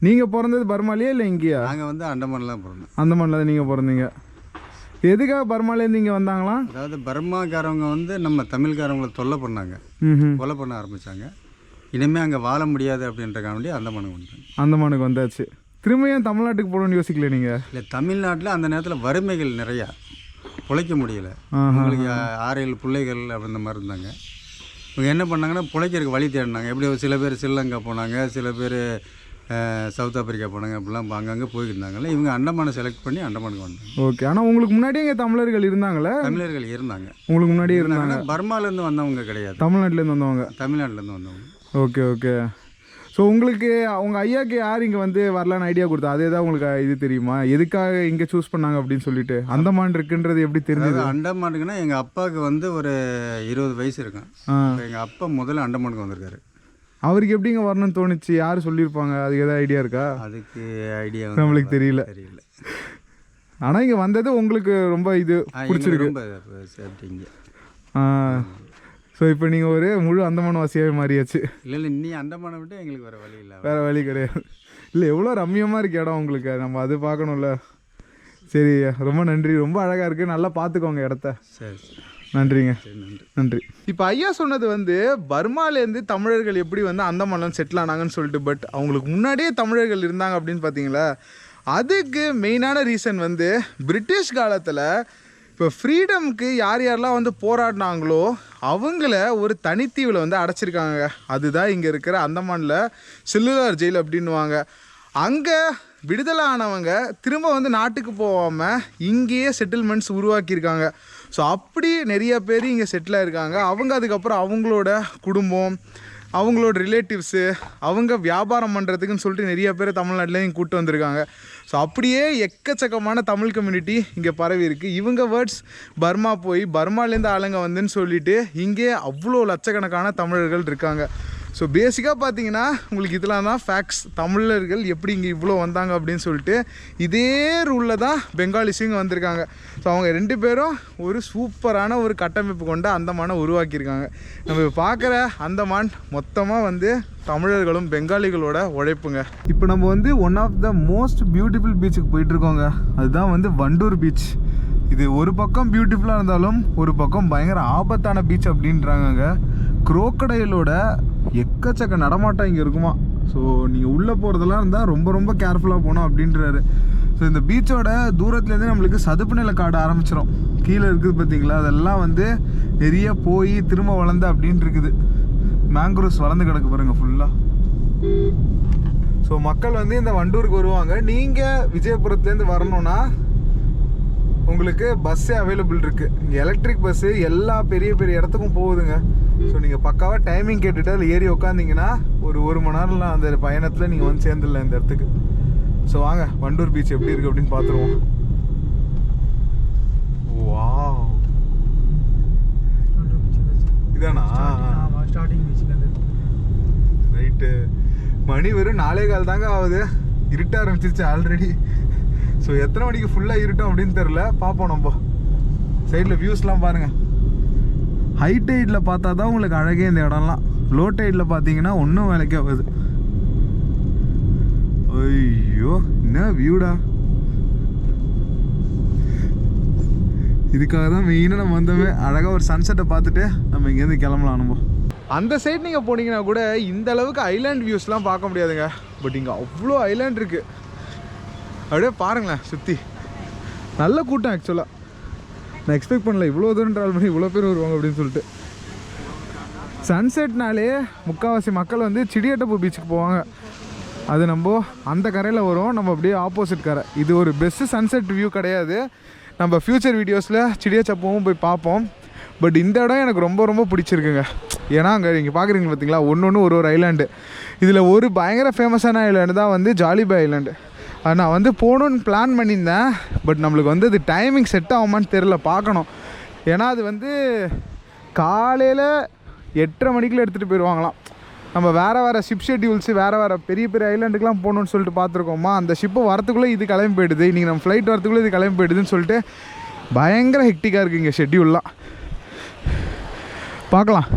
நீங்கள் பிறந்தது பர்மாலேயே இல்லை இங்கேயா? நாங்கள் வந்து அண்டமான்லாம் பிறந்தோம். அந்தமான்ல தான் நீங்கள் பிறந்தீங்க. எதுக்காக பர்மாலேருந்து இங்கே வந்தாங்களா? அதாவது பர்மாக்காரவங்க வந்து நம்ம தமிழ்காரவங்களை தொல்லை பண்ணாங்க, கொலை பண்ண ஆரம்பித்தாங்க. இனிமேல் அங்கே வாழ முடியாது அப்படின்றக்காக வேண்டி அந்தமானுக்கு வந்தாங்க. அந்தமானுக்கு வந்தாச்சு. திரும்பியும் தமிழ்நாட்டுக்கு போகணும்னு யோசிக்கல நீங்கள்? இல்லை, தமிழ்நாட்டில் அந்த நேரத்தில் வறுமைகள் நிறையா, பிழைக்க முடியல. உங்களுக்கு 6-7 பிள்ளைகள் அப்படின்ற மாதிரி இருந்தாங்க. இவங்க என்ன பண்ணாங்கன்னா பிழைக்கிறதுக்கு வழி தேடினாங்க. எப்படி சில பேர் ஸ்ரீலங்கா போனாங்க, சில பேர் சவுத் ஆப்பிரிக்கா போனாங்க, அப்படிலாம் அங்கங்கே போய்கிட்டு இருந்தாங்கல்ல. இவங்க அண்டமானை செலக்ட் பண்ணி அண்டமானுக்கு வந்தாங்க. ஓகே. ஆனால் உங்களுக்கு முன்னாடியே இங்கே தமிழர்கள் இருந்தாங்களே? தமிழர்கள் இருந்தாங்க. உங்களுக்கு முன்னாடியே இருந்தாங்க. பர்மாலேருந்து வந்தவங்க கிடையாது, தமிழ்நாட்டிலேருந்து வந்தவங்க. தமிழ்நாட்டிலேருந்து வந்தவங்க. Okay okay. ஸோ உங்களுக்கு அவங்க ஐயாவுக்கு யார் இங்கே வந்து வரலான்னு ஐடியா கொடுத்தா? அதே தான் உங்களுக்கு இது தெரியுமா? எதுக்காக இங்கே சூஸ் பண்ணாங்க அப்படின்னு சொல்லிட்டு? அந்தமான் இருக்குன்றது எப்படி தெரிஞ்சது? அண்டமானுக்குன்னா எங்கள் அப்பாவுக்கு வந்து ஒரு 20 வயசு இருக்கும். எங்கள் அப்பா முதல்ல அண்டமானுக்கு வந்திருக்காரு. அவருக்கு எப்படி இங்கே வரணும்னு தோணுச்சு? யார் சொல்லியிருப்பாங்க? அதுக்கு எதாவது ஐடியா இருக்கா? அதுக்கு ஐடியா நம்மளுக்கு தெரியல. ஆனால் இங்கே வந்தது உங்களுக்கு ரொம்ப இது பிடிச்சிருக்கு. ரொம்ப சேஃப்டிங்க. ஸோ இப்போ நீங்கள் ஒரு முழு அந்தமான் வாசியாகவே மாறியாச்சு. இல்லை இன்னி அந்தமானை விட்டு எங்களுக்கு வேறு வழி இல்லை. வேறு வழி கிடையாது. இல்லை எவ்வளோ ரம்மியமாக இருக்குது இடம் உங்களுக்கு, நம்ம அது பார்க்கணும்ல. சரி, ரொம்ப நன்றி. ரொம்ப அழகாக இருக்குது. நல்லா பார்த்துக்கோங்க இடத்த. சரி, நன்றிங்க. நன்றி. இப்போ ஐயா சொன்னது வந்து பர்மாலேருந்து தமிழர்கள் எப்படி வந்து அந்தமான்லாம் செட்டில் ஆனாங்கன்னு சொல்லிட்டு. பட் அவங்களுக்கு முன்னாடியே தமிழர்கள் இருந்தாங்க அப்படின்னு பார்த்தீங்களா? அதுக்கு மெயினான ரீசன் வந்து பிரிட்டிஷ் காலத்தில் இப்போ ஃப்ரீடம்க்கு யார் யாரெல்லாம் வந்து போராடினாங்களோ அவங்கள ஒரு தனித்தீவில் வந்து அடைச்சிருக்காங்க. அதுதான் இங்கே இருக்கிற அந்தமானில் செல்லுலார் ஜெயில் அப்படின்வாங்க. அங்கே விடுதலை ஆனவங்க திரும்ப வந்து நாட்டுக்கு போகாமல் இங்கேயே செட்டில்மெண்ட்ஸ் உருவாக்கியிருக்காங்க. ஸோ அப்படி நிறைய பேர் இங்கே செட்டில் ஆகிருக்காங்க. அவங்க அதுக்கப்புறம் அவங்களோட குடும்பம், அவங்களோட ரிலேட்டிவ்ஸு அவங்க வியாபாரம் பண்ணுறதுக்குன்னு சொல்லிட்டு நிறைய பேர் தமிழ்நாட்டிலையும் கூப்பிட்டு வந்திருக்காங்க. ஸோ அப்படியே எக்கச்சக்கமான தமிழ் கம்யூனிட்டி இங்கே பரவி இருக்குது. இவங்க வேர்ட்ஸ் பர்மா போய் பர்மாலேருந்து ஆளுங்க வந்துன்னு சொல்லிட்டு இங்கே அவ்வளோ லட்சக்கணக்கான தமிழர்கள் இருக்காங்க. ஸோ பேசிக்காக பார்த்தீங்கன்னா உங்களுக்கு இதெல்லாம் தான் ஃபேக்ட்ஸ். தமிழர்கள் எப்படி இங்கே இவ்வளோ வந்தாங்க அப்படின்னு சொல்லிட்டு இதே ரூலில் தான் பெங்காலிஸும் இங்கே வந்திருக்காங்க. ஸோ அவங்க 2 பேரும் ஒரு சூப்பரான ஒரு கட்டமைப்பு கொண்ட அந்தமானை உருவாக்கியிருக்காங்க. நம்ம இப்போ பார்க்குற அந்தமான் மொத்தமாக வந்து தமிழர்களும் பெங்காலிகளோட உழைப்புங்க. இப்போ நம்ம வந்து one of the most beautiful பீச்சுக்கு போயிட்டுருக்கோங்க. அதுதான் வந்து வண்டூர் பீச். இது ஒரு பக்கம் பியூட்டிஃபுல்லாக இருந்தாலும் ஒரு பக்கம் பயங்கர ஆபத்தான பீச் அப்படின்றாங்க. குரோக்கடைலோட எக்கச்சக்க நடமாட்டம் இங்கே இருக்குமா. ஸோ நீங்கள் உள்ளே போகிறதெல்லாம் இருந்தால் ரொம்ப ரொம்ப கேர்ஃபுல்லாக போகணும் அப்படின்றாரு. ஸோ இந்த பீச்சோட தூரத்துலேருந்து நம்மளுக்கு சதுப்பு நில காடு ஆரம்பிச்சிடும். கீழே இருக்குது பார்த்தீங்களா, அதெல்லாம் வந்து நிறைய போய் திரும்ப வளர்ந்து அப்படின்னு இருக்குது. மேங்க்ரோவ்ஸ் வளர்ந்து கிடக்கு பாருங்கள் ஃபுல்லாக. ஸோ மக்கள் வந்து இந்த வண்டூருக்கு வருவாங்க. நீங்கள் விஜயபுரத்துலேருந்து வரணுன்னா உங்களுக்கு பஸ்ஸே அவைலபிள் இருக்குது. இங்கே எலக்ட்ரிக் பஸ்ஸு எல்லா பெரிய பெரிய இடத்துக்கும் போகுதுங்க. ஸோ நீங்கள் பக்காவாக டைமிங் கேட்டுட்டு அதில் ஏறி உட்காந்திங்கன்னா ஒரு மணி நேரம்லாம் அந்த பயணத்தில் நீங்கள் வந்து சேர்ந்துடலாம் இந்த இடத்துக்கு. ஸோ வாங்க வண்டூர் பீச் எப்படி இருக்குது அப்படின்னு பார்த்துருவோம். வாவ், இதானா ஸ்டார்டிங் பீச் ரைட்டு. மணி வெறும் 4:15 தாங்க ஆகுது. இருட்ட ஆரம்பிச்சிருச்சு ஆல்ரெடி. ஸோ எத்தனை மணிக்கு ஃபுல்லாக இருட்டோம் அப்படின்னு தெரில, பார்ப்போம். நம்ம சைடில் வியூஸ்லாம் பாருங்கள். ஹை டைடில் பார்த்தா தான் உங்களுக்கு அழகே இந்த இடம்லாம். லோ டைடில் பார்த்தீங்கன்னா ஒன்றும் வேலைக்கே ஆகுது. ஐயோ என்ன வியூடா. இதுக்காக தான் மெயினாக நம்ம வந்தோமே. அழகாக ஒரு சன்செட்டை பார்த்துட்டு நம்ம இங்கேருந்து கிளம்பலாம். நம்ம அந்த சைடு நீங்கள் போனீங்கன்னா கூட இந்த அளவுக்கு ஐலாண்ட் வியூஸ்லாம் பார்க்க முடியாதுங்க. பட் இங்கே அவ்வளோ ஐலாண்ட் இருக்குது. அப்படியே பாருங்களேன் சுற்றி. நல்ல கூட்டம் ஆக்சுவலாக. நான் எக்ஸ்பெக்ட் பண்ணல இவ்வளோ தூரம் ட்ராவல் பண்ணி இவ்வளோ பேர் வருவாங்க அப்படின்னு சொல்லிட்டு. சன்செட்னாலே முக்கால்வாசி மக்கள் வந்து சிடியட்டப்பூ பீச்சுக்கு போவாங்க. அது நம்ம அந்த கரையில் வரும், நம்ம அப்படியே ஆப்போசிட் கரை. இது ஒரு பெஸ்ட்டு சன்செட் வியூ கிடையாது. நம்ம ஃப்யூச்சர் வீடியோஸில் சிடியச்சப்பவும் போய் பார்ப்போம். பட் இந்த இடம் எனக்கு ரொம்ப ரொம்ப பிடிச்சிருக்குங்க. ஏன்னா அங்கே நீங்கள் பார்க்குறீங்க பார்த்தீங்களா, ஒன்று ஒரு ஐலாண்டு. இதில் ஒரு பயங்கர ஃபேமஸான ஐலாண்டு தான் வந்து ஜாலிபாய் ஐலாண்டு. அது நான் வந்து போகணுன்னு பிளான் பண்ணியிருந்தேன். பட் நம்மளுக்கு வந்து அது டைமிங் செட் ஆகுமான்னு தெரில, பார்க்கணும். ஏன்னா அது வந்து காலையில் 8:30 மணிக்குள்ளே எடுத்துகிட்டு போயிடுவாங்களாம். நம்ம வேறு ஷிப் ஷெட்யூல்ஸு வேறு பெரிய பெரிய ஐலாண்டுக்கெலாம் போகணுன்னு சொல்லிட்டு பார்த்துருக்கோமா, அந்த ஷிப்பு வரத்துக்குள்ளே இது கிளம்பி போயிடுது. இன்றைக்கி நம்ம ஃப்ளைட் வரத்துக்குள்ளே இது கிளம்பி போயிடுதுன்னு சொல்லிட்டு பயங்கர ஹெக்டிக்காக இருக்குது இங்கே ஷெட்யூல்லாம். பார்க்கலாம்.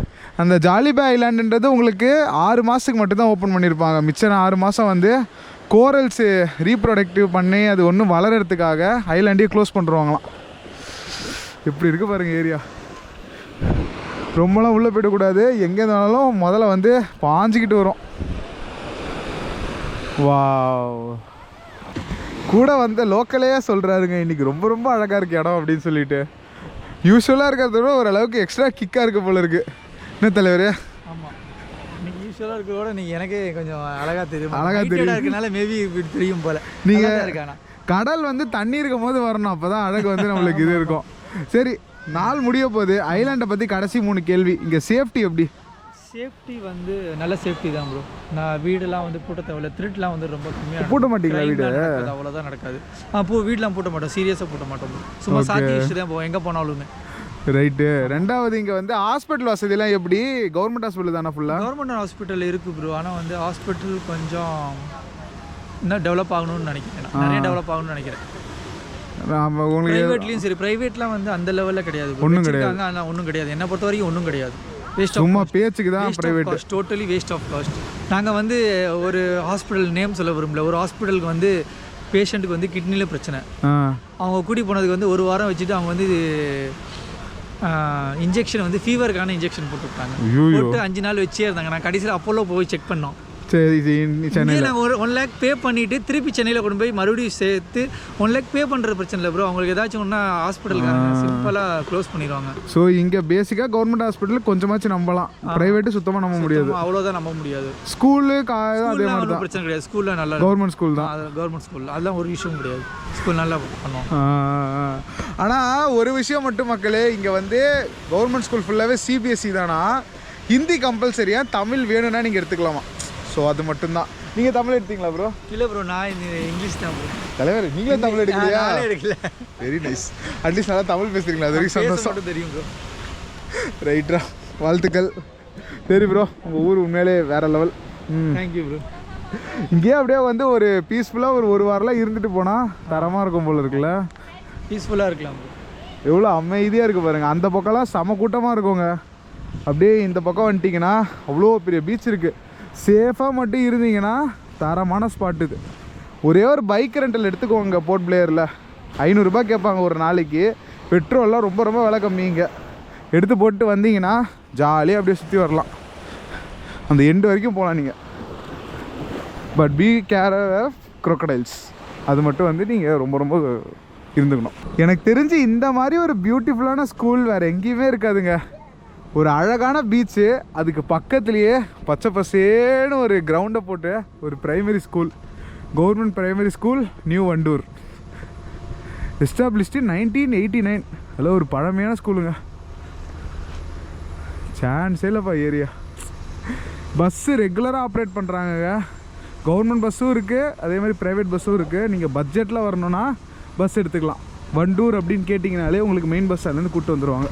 அந்த ஜாலிபாய் ஐலாண்டுன்றது உங்களுக்கு 6 மாதத்துக்கு மட்டும்தான் ஓப்பன் பண்ணியிருப்பாங்க. மிச்சம் 6 மாதம் வந்து கோரல்ஸு ரீப்ரொடக்டிவ் பண்ணி அது ஒன்றும் வளர்கிறதுக்காக ஐலாண்டையே க்ளோஸ் பண்ணுறாங்களாம். எப்படி இருக்குது பாருங்கள் ஏரியா. ரொம்பலாம் உள்ளே போயிடக்கூடாது. எங்கே இருந்தாலும் முதல்ல வந்து பாஞ்சிக்கிட்டு வரும். வாவ், கூட வந்து லோக்கலே சொல்கிறாருங்க இன்றைக்கி ரொம்ப ரொம்ப அழகாக இருக்குது இடம் அப்படின்னு சொல்லிட்டு. யூஸ்வலாக இருக்கிறத விட ஓரளவுக்கு எக்ஸ்ட்ரா கிக்காக இருக்க போல இருக்குது. என்ன தலைவர்? ஆமாம், இன்னைக்கு யூஸ்வலாக இருக்கிறதோட நீங்கள் எனக்கே கொஞ்சம் அழகாக தெரியும். அழகாக இருக்கனால மேபி இப்படி தெரியும் போல். நீங்கள் இருக்கானா கடல் வந்து தண்ணி இருக்கும் போது வரணும், அப்போ தான் அழகு வந்து நம்மளுக்கு இது இருக்கும். சரி, நாள் முடிய போகுது. ஐலாண்டை பற்றி கடைசி 3 கேள்வி. இங்கே சேஃப்டி எப்படி? சேஃப்டி வந்து நல்ல சேஃப்டி தான் ப்ரோ. நான் வீடெல்லாம் வந்து பூட்ட தேவையில்ல. திருட்டுலாம் வந்து ரொம்ப கம்மியாக பூட்ட மாட்டீங்களா வீடு? அவ்வளோதான் நடக்காது. வீடெலாம் பூட்ட மாட்டோம், சீரியஸாக பூட்ட மாட்டோம். சும்மா சாத்தி வச்சுட்டு தான் போவோம் எங்கே போனாலுமே. ரைட்டு. 2வது இங்கே வந்து ஹாஸ்பிட்டல் வசதியெல்லாம் எப்படி? கவர்மெண்ட் ஹாஸ்பிட்டல் தானே ஃபுல்லாக? கவர்மெண்ட் ஹாஸ்பிட்டல் இருக்குது ப்ரோ. ஆனால் வந்து ஹாஸ்பிட்டல் கொஞ்சம் இன்னும் டெவலப் ஆகணும்னு நினைக்கிறேன். நிறைய டெவலப் ஆகணும்னு நினைக்கிறேன். ப்ரைவேட்லேயும் சரி, ப்ரைவேட்லாம் வந்து அந்த லெவலில் கிடையாது, ஒன்றும் கிடையாது. ஆனால் ஒன்றும் கிடையாது, என்னை பொறுத்த வரைக்கும் ஒன்றும் கிடையாது. வேஸ்ட் சும்மா பேச்சுக்கு தான் private. Totally waste of cost. நாங்கள் வந்து ஒரு ஹாஸ்பிட்டல் நேம் சொல்ல விரும்பல. ஒரு ஹாஸ்பிட்டலுக்கு வந்து பேஷண்ட்டுக்கு வந்து கிட்னியில் பிரச்சனை. அவங்க கூட்டி போனதுக்கு வந்து 1 வாரம் வச்சுட்டு அவங்க வந்து இன்ஜெக்ஷன் வந்து ஃபீவருக்கான இன்ஜெக்ஷன் போட்டுவிட்டாங்க. போட்டு 5 நாள் வச்சே இருந்தாங்க. நான் கடைசியில் அப்போலோ போய் செக் பண்ணோம். சரி, சென்னையில் 1 லேக் பே பண்ணிவிட்டு திருப்பி சென்னையில் கொண்டு போய் மறுபடியும் சேர்த்து 1 லேக் பே பண்ணுற பிரச்சனை இல்லை ப்ரோ. அவங்களுக்கு ஏதாச்சும் ஒன்றா ஹாஸ்பிட்டலுக்காக சிம்பிளாக க்ளோஸ் பண்ணிடுவாங்க. ஸோ இங்கே பேசிக்காக கவர்மெண்ட் ஹாஸ்பிட்டல் கொஞ்சமாச்சும் நம்பலாம், ப்ரைவேட்டு சுத்தமாக நம்ப முடியாது. அவ்வளோதான் நம்ப முடியாது. ஸ்கூலு அதே மாதிரி தான் பிரச்சனை கிடையாது. ஸ்கூலில் நல்லா கவர்மெண்ட் ஸ்கூல் தான். கவர்மெண்ட் ஸ்கூல் அதெல்லாம் ஒரு விஷயம் கிடையாது. ஸ்கூல் நல்லா பண்ணுவோம். ஆனால் ஒரு விஷயம் மட்டும் மக்களே, இங்கே வந்து கவர்மெண்ட் ஸ்கூல் ஃபுல்லாகவே சிபிஎஸ்சி தானா. ஹிந்தி கம்பல்சரியா, தமிழ் வேணும்னா நீங்கள் எடுத்துக்கலாமா. ஸோ அது மட்டும்தான். நீங்கள் தமிழ் எடுத்தீங்களா ப்ரோ? இல்லை ப்ரோ, நான் இங்கிலீஷ் தான் ப்ரோ. தலைவர் நீங்களும் தமிழ் எடுக்கலையா? எடுக்கல. Very nice. அட்லீஸ்ட் நல்லா தமிழ் பேசுறீங்களா? அது வரைக்கும் சந்தோஷம். தெரியும் ப்ரோ. ரைட்ரா, வாழ்த்துக்கள். சரி ப்ரோ, உங்கள் ஊர் உண்மையிலே வேறு லெவல். Thank you bro. இங்கேயே அப்படியே வந்து ஒரு பீஸ்ஃபுல்லாக ஒரு வாரம்லாம் இருந்துட்டு போனால் தரமாக இருக்கும் போல் இருக்குல்ல. பீஸ்ஃபுல்லாக இருக்கலாம் ப்ரோ. எவ்வளோ அமைதியாக இருக்குது பாருங்கள். அந்த பக்கம்லாம் செம கூட்டமாக இருக்குங்க. அப்படியே இந்த பக்கம் வந்துட்டிங்கன்னா அவ்வளோ பெரிய பீச் இருக்குது. சேஃபாக மட்டும் இருந்தீங்கன்னா தரமான ஸ்பாட் இது. ஒரே ஒரு பைக் ரெண்டல் எடுத்துக்கோங்க. போர்ட் பிளேயரில் 500 ரூபாய் கேட்பாங்க ஒரு நாளைக்கு. பெட்ரோல்லாம் ரொம்ப ரொம்ப விலை கம்மிங்க. எடுத்து போட்டு வந்தீங்கன்னா ஜாலியாக அப்படியே சுற்றி வரலாம். அந்த எண்டு வரைக்கும் போகலாம் நீங்கள். But be care of crocodiles. அது மட்டும் வந்து நீங்கள் ரொம்ப ரொம்ப இருந்துக்கணும். எனக்கு தெரிஞ்சு இந்த மாதிரி ஒரு பியூட்டிஃபுல்லான ஸ்கூல் வேறு எங்கேயுமே இருக்காதுங்க. ஒரு அழகான பீச்சு, அதுக்கு பக்கத்துலேயே பச்சை பசேன்னு ஒரு கிரவுண்டை போட்டு ஒரு primary school, government primary school, new Wandoor. Established 1989. அதில் ஒரு பழமையான ஸ்கூலுங்க. சான்ஸே இல்லைப்பா ஏரியா. பஸ்ஸு ரெகுலராக ஆப்ரேட் பண்ணுறாங்கங்க. கவர்மெண்ட் பஸ்ஸும் இருக்குது, அதே மாதிரி ப்ரைவேட் பஸ்ஸும் இருக்குது. நீங்கள் பட்ஜெட்டில் வரணுன்னா பஸ் எடுத்துக்கலாம். வண்டூர் அப்படின்னு கேட்டிங்கனாலே உங்களுக்கு மெயின் பஸ் ஸ்டாண்ட்லேருந்து கூப்பிட்டு வந்துடுவாங்க.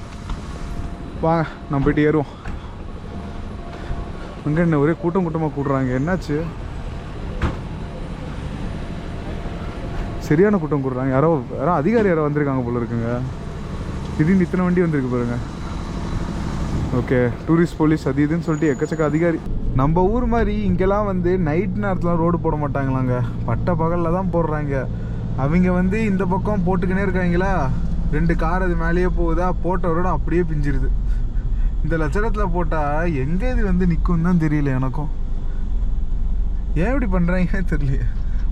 வாங்க நம்ம போய்ட்டு ஏறுவோம். அங்கே என்ன ஒரே கூட்டமாக கூடுறாங்க, என்னாச்சு? சரியான கூட்டம் கூடுறாங்க. யாரோ அதிகாரி யாரோ வந்திருக்காங்க போல இருக்குங்க. திடீர்னு இத்தனை வண்டி வந்திருக்கு பாருங்க. ஓகே, டூரிஸ்ட் போலீஸ் அது இதுன்னு சொல்லிட்டு எக்கச்சக்க அதிகாரி. நம்ம ஊர் மாதிரி இங்கெல்லாம் வந்து நைட் நேரத்துலாம் ரோடு போட மாட்டாங்களாங்க. பட்ட பகலில் தான் போடுறாங்க. அவங்க வந்து இந்த பக்கம் போட்டுக்கினே இருக்காங்களா, 2 கார் அது மேலேயே போகுதா, போட்ட ரோடு அப்படியே பிஞ்சிருது. இந்த லட்சணத்தில் போட்டால் எங்கே இது வந்து நிற்கும் தான் தெரியல எனக்கும். ஏன் இப்படி பண்ணுறாங்கன்னு தெரியல.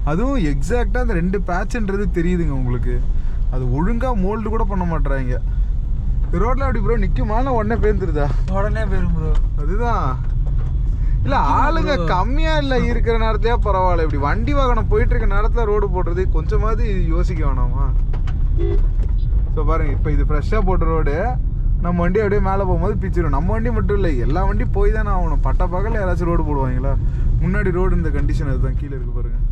அதுவும் எக்ஸாக்டாக அந்த 2 பேட்சுன்றது தெரியுதுங்க உங்களுக்கு. அது ஒழுங்காக மோல்டு கூட பண்ண மாட்டுறாங்க. ரோட்டில் அப்படி ப்ரோ நிற்குமா இல்லை உடனே பேர்ந்துருதா? உடனே போயிடும் ப்ரோ. அதுதான். இல்லை ஆளுங்க கம்மியாக இல்லை இருக்கிற நேரத்துலையே பரவாயில்ல. இப்படி வண்டி வாகனம் போயிட்டு இருக்க நேரத்தில் ரோடு போடுறது கொஞ்சமாவது யோசிக்க வேணாமா? ஸோ பாருங்கள், இப்போ இது ஃப்ரெஷ்ஷாக போட்ட ரோடு. நம்ம வண்டி அப்படியே மேலே போகும்போது பிச்சிடும். நம்ம வண்டி மட்டும் இல்லை, எல்லா வண்டி போய் தானே ஆகணும். பட்ட பகலில் யாராச்சும் ரோடு போடுவாங்களா? முன்னாடி ரோடு இந்த கண்டிஷன் அதுதான். கீழே இருக்கு பாருங்கள்.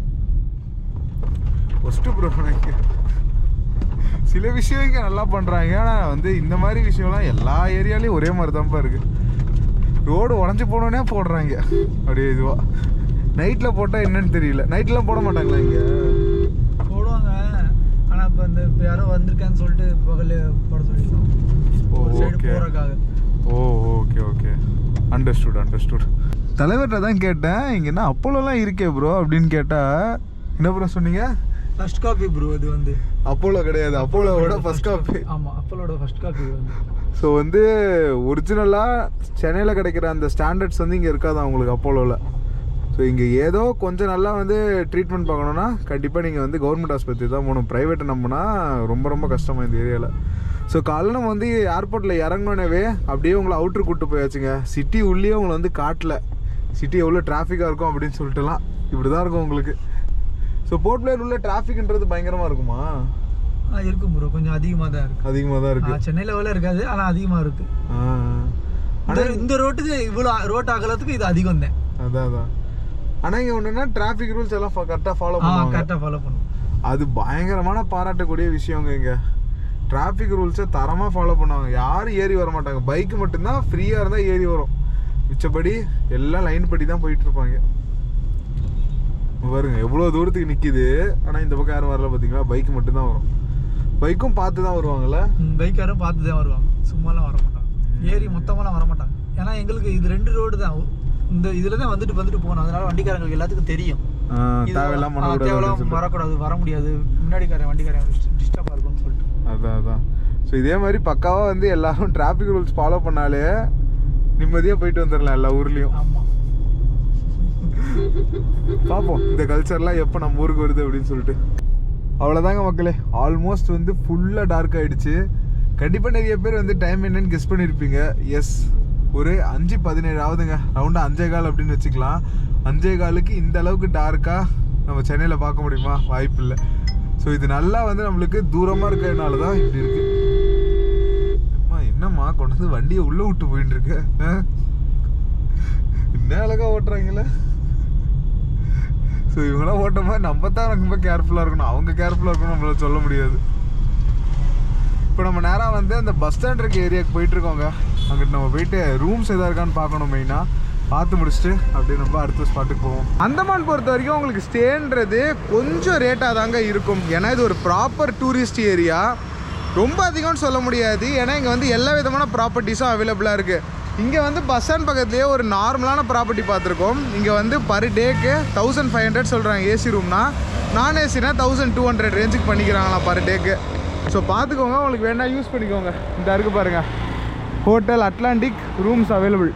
ஃபஸ்ட்டு ப்ரோ, எனக்கு சில விஷயம் இங்கே நல்லா பண்ணுறாங்க. ஆனால் வந்து இந்த மாதிரி விஷயம்லாம் எல்லா ஏரியாலையும் ஒரே மாதிரி தான்ப்பா இருக்குது. ரோடு உடஞ்சி போனோடனே போடுறாங்க அப்படியே இதுவாக. நைட்டில் போட்டால் என்னன்னு தெரியல. நைட்லாம் போட மாட்டாங்களா இங்கே? போடுவாங்க, ஆனால் இப்போ யாரோ வந்திருக்கான்னு சொல்லிட்டு பகல் போட சொல்லியிருக்கோம். போகிறக்காக. Okay okay, understood. தலைவர்கிட்ட தான் கேட்டேன், இங்கே என்ன அப்போலோலாம் இருக்கே ப்ரோ அப்படின்னு கேட்டால் என்ன ப்ரோ சொன்னீங்க? First copy bro. அது வந்து அப்போலோ கிடையாது, அப்போலோவோட ஃபர்ஸ்ட் காப்பி. ஆமாம், அப்போலோட ஃபர்ஸ்ட் காப்பி வந்து. ஸோ வந்து ஒரிஜினலாக சென்னையில் கிடைக்கிற அந்த ஸ்டாண்டர்ட்ஸ் வந்து இங்கே இருக்காது அவங்களுக்கு அப்போலோவில். ஸோ இங்கே ஏதோ கொஞ்சம் நல்லா வந்து ட்ரீட்மெண்ட் பார்க்கணுன்னா கண்டிப்பாக நீங்கள் வந்து கவர்மெண்ட் ஆஸ்பத்திரி தான் போகணும். ப்ரைவேட்டை நம்பினா ரொம்ப ரொம்ப கஷ்டமாக இந்த ஏரியாவில். ஸோ காலைல நம்ம வந்து ஏர்போர்ட்டில் இறங்கினோன்னே அப்படியே உங்களை அவுட்ரு கூப்பிட்டு போயாச்சுங்க. சிட்டி உள்ளே உங்களை வந்து காட்டல சிட்டி எவ்வளோ டிராஃபிக்காக இருக்கும் அப்படின்னு சொல்லிட்டுலாம். இப்படி தான் இருக்கும் உங்களுக்கு. ஸோ போர்ட் பிளேயர் உள்ள டிராஃபிக்ன்றது பயங்கரமாக இருக்குமா? இருக்கும் ப்ரோ, கொஞ்சம் அதிகமாக தான் இருக்குது. அதிகமாக தான் இருக்குது. சென்னை லெவலில் இருக்காது, ஆனால் அதிகமாக இருக்குது. ஆனால் இந்த ரோட்டுக்கு இவ்வளோ ரோட் அகலத்துக்கு இது அதிகம் தான். அதான். ஆனால் இங்கே ஒன்றுனா டிராஃபிக் ரூல்ஸ் எல்லாம் கரெக்டாக ஃபாலோ பண்ணுவாங்க. கரெக்டாக ஃபாலோ பண்ணுவோம். அது பயங்கரமான பாராட்டக்கூடிய விஷயங்க. இங்கே டிராஃபிக் ரூல்ஸை தரமாக ஃபாலோ பண்ணுவாங்க. யாரும் ஏறி வர மாட்டாங்க. பைக்கு மட்டும்தான் ஃப்ரீயாக இருந்தால் ஏறி வரும். மிச்சப்படி எல்லாம் லைன் படி தான் போயிட்டுருப்பாங்க. பாருங்க எவ்வளோ தூரத்துக்கு நிற்கிது. ஆனால் இந்த பக்கம் யாரும் வரல பார்த்தீங்களா? பைக்கு மட்டும்தான் வரும். பைக்கும் பார்த்து தான் வருவாங்கல்ல? பைக் யாரும் பார்த்து தான் வருவாங்க, சும்மாலாம் வர மாட்டாங்க. ஏறி மொத்தமாலாம் வர மாட்டாங்க. ஏன்னா எங்களுக்கு இது 2 ரோடு தான். இந்த இதில் தான் வந்துட்டு போகணும். அதனால வண்டிக்காரங்களுக்கு எல்லாத்துக்கும் தெரியும் தேவையெல்லாம் வரக்கூடாது, வர முடியாது, முன்னாடிக்காரன் வண்டிக்காரன் டிஸ்டர்பாக இருக்கும்னு சொல்லிட்டு. அதான். ஸோ இதே மாதிரி பக்காவாக வந்து எல்லாரும் டிராஃபிக் ரூல்ஸ் ஃபாலோ பண்ணாலே நிம்மதியாக போயிட்டு வந்துடலாம் எல்லா ஊர்லேயும். ஆமாம், பார்ப்போம் இந்த கல்ச்சர்லாம் எப்போ நம்ம ஊருக்கு வருது அப்படின்னு சொல்லிட்டு. அவ்வளோதாங்க மக்களே, ஆல்மோஸ்ட் வந்து ஃபுல்லாக டார்க் ஆகிடுச்சு. கண்டிப்பாக நிறைய பேர் வந்து டைம் என்னன்னு கெஸ் பண்ணியிருப்பீங்க. எஸ், ஒரு 5:17 ஆகுதுங்க. ரவுண்டாக 5:15 அப்படின்னு வச்சுக்கலாம். 5:15க்கு இந்த அளவுக்கு டார்க்காக நம்ம சென்னையில் பார்க்க முடியுமா? வாய்ப்பு இல்லை. ஸோ இது நல்லா வந்து நம்மளுக்கு தூரமாக இருக்கிறதுனால தான் இப்படி இருக்குது. அம்மா என்னம்மா கொண்டு வந்து வண்டியை உள்ளே விட்டு போயின்னு இருக்கு. என்ன அழகாக ஓட்டுறாங்களே. ஸோ இவங்களாம் ஓட்டும் போது நம்ம தான் ரொம்ப கேர்ஃபுல்லாக இருக்கணும். அவங்க கேர்ஃபுல்லாக இருக்கணும் நம்மளால சொல்ல முடியாது. இப்போ நம்ம நேராக வந்து அந்த பஸ் ஸ்டாண்ட் இருக்க ஏரியாவுக்கு போயிட்டுருக்கோங்க. அங்கிட்டு நம்ம போயிட்டு ரூம்ஸ் எதாவது இருக்கான்னு பார்க்கணும். மெயினாக பார்த்து முடிச்சுட்டு அப்படியே நம்ம அடுத்த ஸ்பாட்டுக்கு போவோம். அந்தமான் பொறுத்த வரைக்கும் உங்களுக்கு ஸ்டேன்றது கொஞ்சம் ரேட்டாக தாங்க இருக்கும். ஏன்னா இது ஒரு ப்ராப்பர் டூரிஸ்ட் ஏரியா. ரொம்ப அதிகம்னு சொல்ல முடியாது. ஏன்னா இங்கே வந்து எல்லா விதமான ப்ராப்பர்ட்டிஸும் அவைலபிளாக இருக்குது. இங்கே வந்து பஸ் ஸ்டாண்ட் பக்கத்துலேயே ஒரு நார்மலான ப்ராப்பர்ட்டி பார்த்துருக்கோம். இங்கே வந்து பர் டேக்கு 1500 சொல்கிறாங்க ஏசி ரூம்னா. நான் ஏசினா 1200 ரேஞ்சுக்கு பண்ணிக்கிறாங்களாம் பர் டேக்கு. ஸோ பார்த்துக்கோங்க, உங்களுக்கு வேணா யூஸ் பண்ணிக்கோங்க. இந்த இருக்குது பாருங்கள், hotel Atlantic rooms available.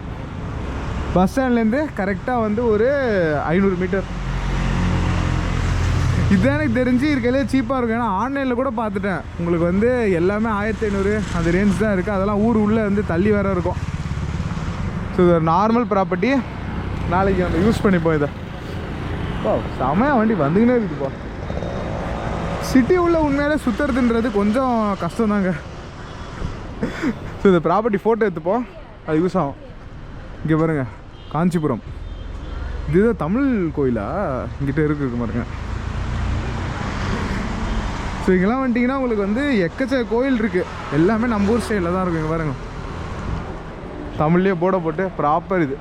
Bus ஸ்டாண்ட்லேருந்து கரெக்டாக வந்து ஒரு 500 மீட்டர். இதுதான் எனக்கு தெரிஞ்சு இருக்கையிலே சீப்பாக இருக்கும். ஏன்னா ஆன்லைனில் கூட பார்த்துட்டேன், உங்களுக்கு வந்து எல்லாமே 1500 அந்த ரேஞ்ச் தான் இருக்குது. அதெல்லாம் ஊர் உள்ளே வந்து தள்ளி வேறு இருக்கும். ஸோ இது ஒரு நார்மல் ப்ராப்பர்ட்டி. நாளைக்கு நம்ம யூஸ் பண்ணிப்போம் இதை. ஓ செமையாக வண்டி வந்துக்கினே இருக்குதுப்பா. சிட்டி உள்ள உண்மையிலே சுற்றுறதுன்றது கொஞ்சம் கஷ்டம் தாங்க. ஸோ இந்த ப்ராப்பர்ட்டி ஃபோட்டோ எடுத்துப்போம், அது யூஸ் ஆகும். இங்கே பாருங்கள், காஞ்சிபுரம். இதுதான் தமிழ் கோயிலா இங்கிட்ட இருக்கு பாருங்க. ஸோ இங்கெல்லாம் வந்துட்டிங்கன்னா உங்களுக்கு வந்து எக்கச்சக்க கோயில் இருக்குது. எல்லாமே நம்ம ஊர் ஸ்டைலில் தான் இருக்கும். இங்கே பாருங்க, தமிழ்லேயே போட போட்டு ப்ராப்பர் இது.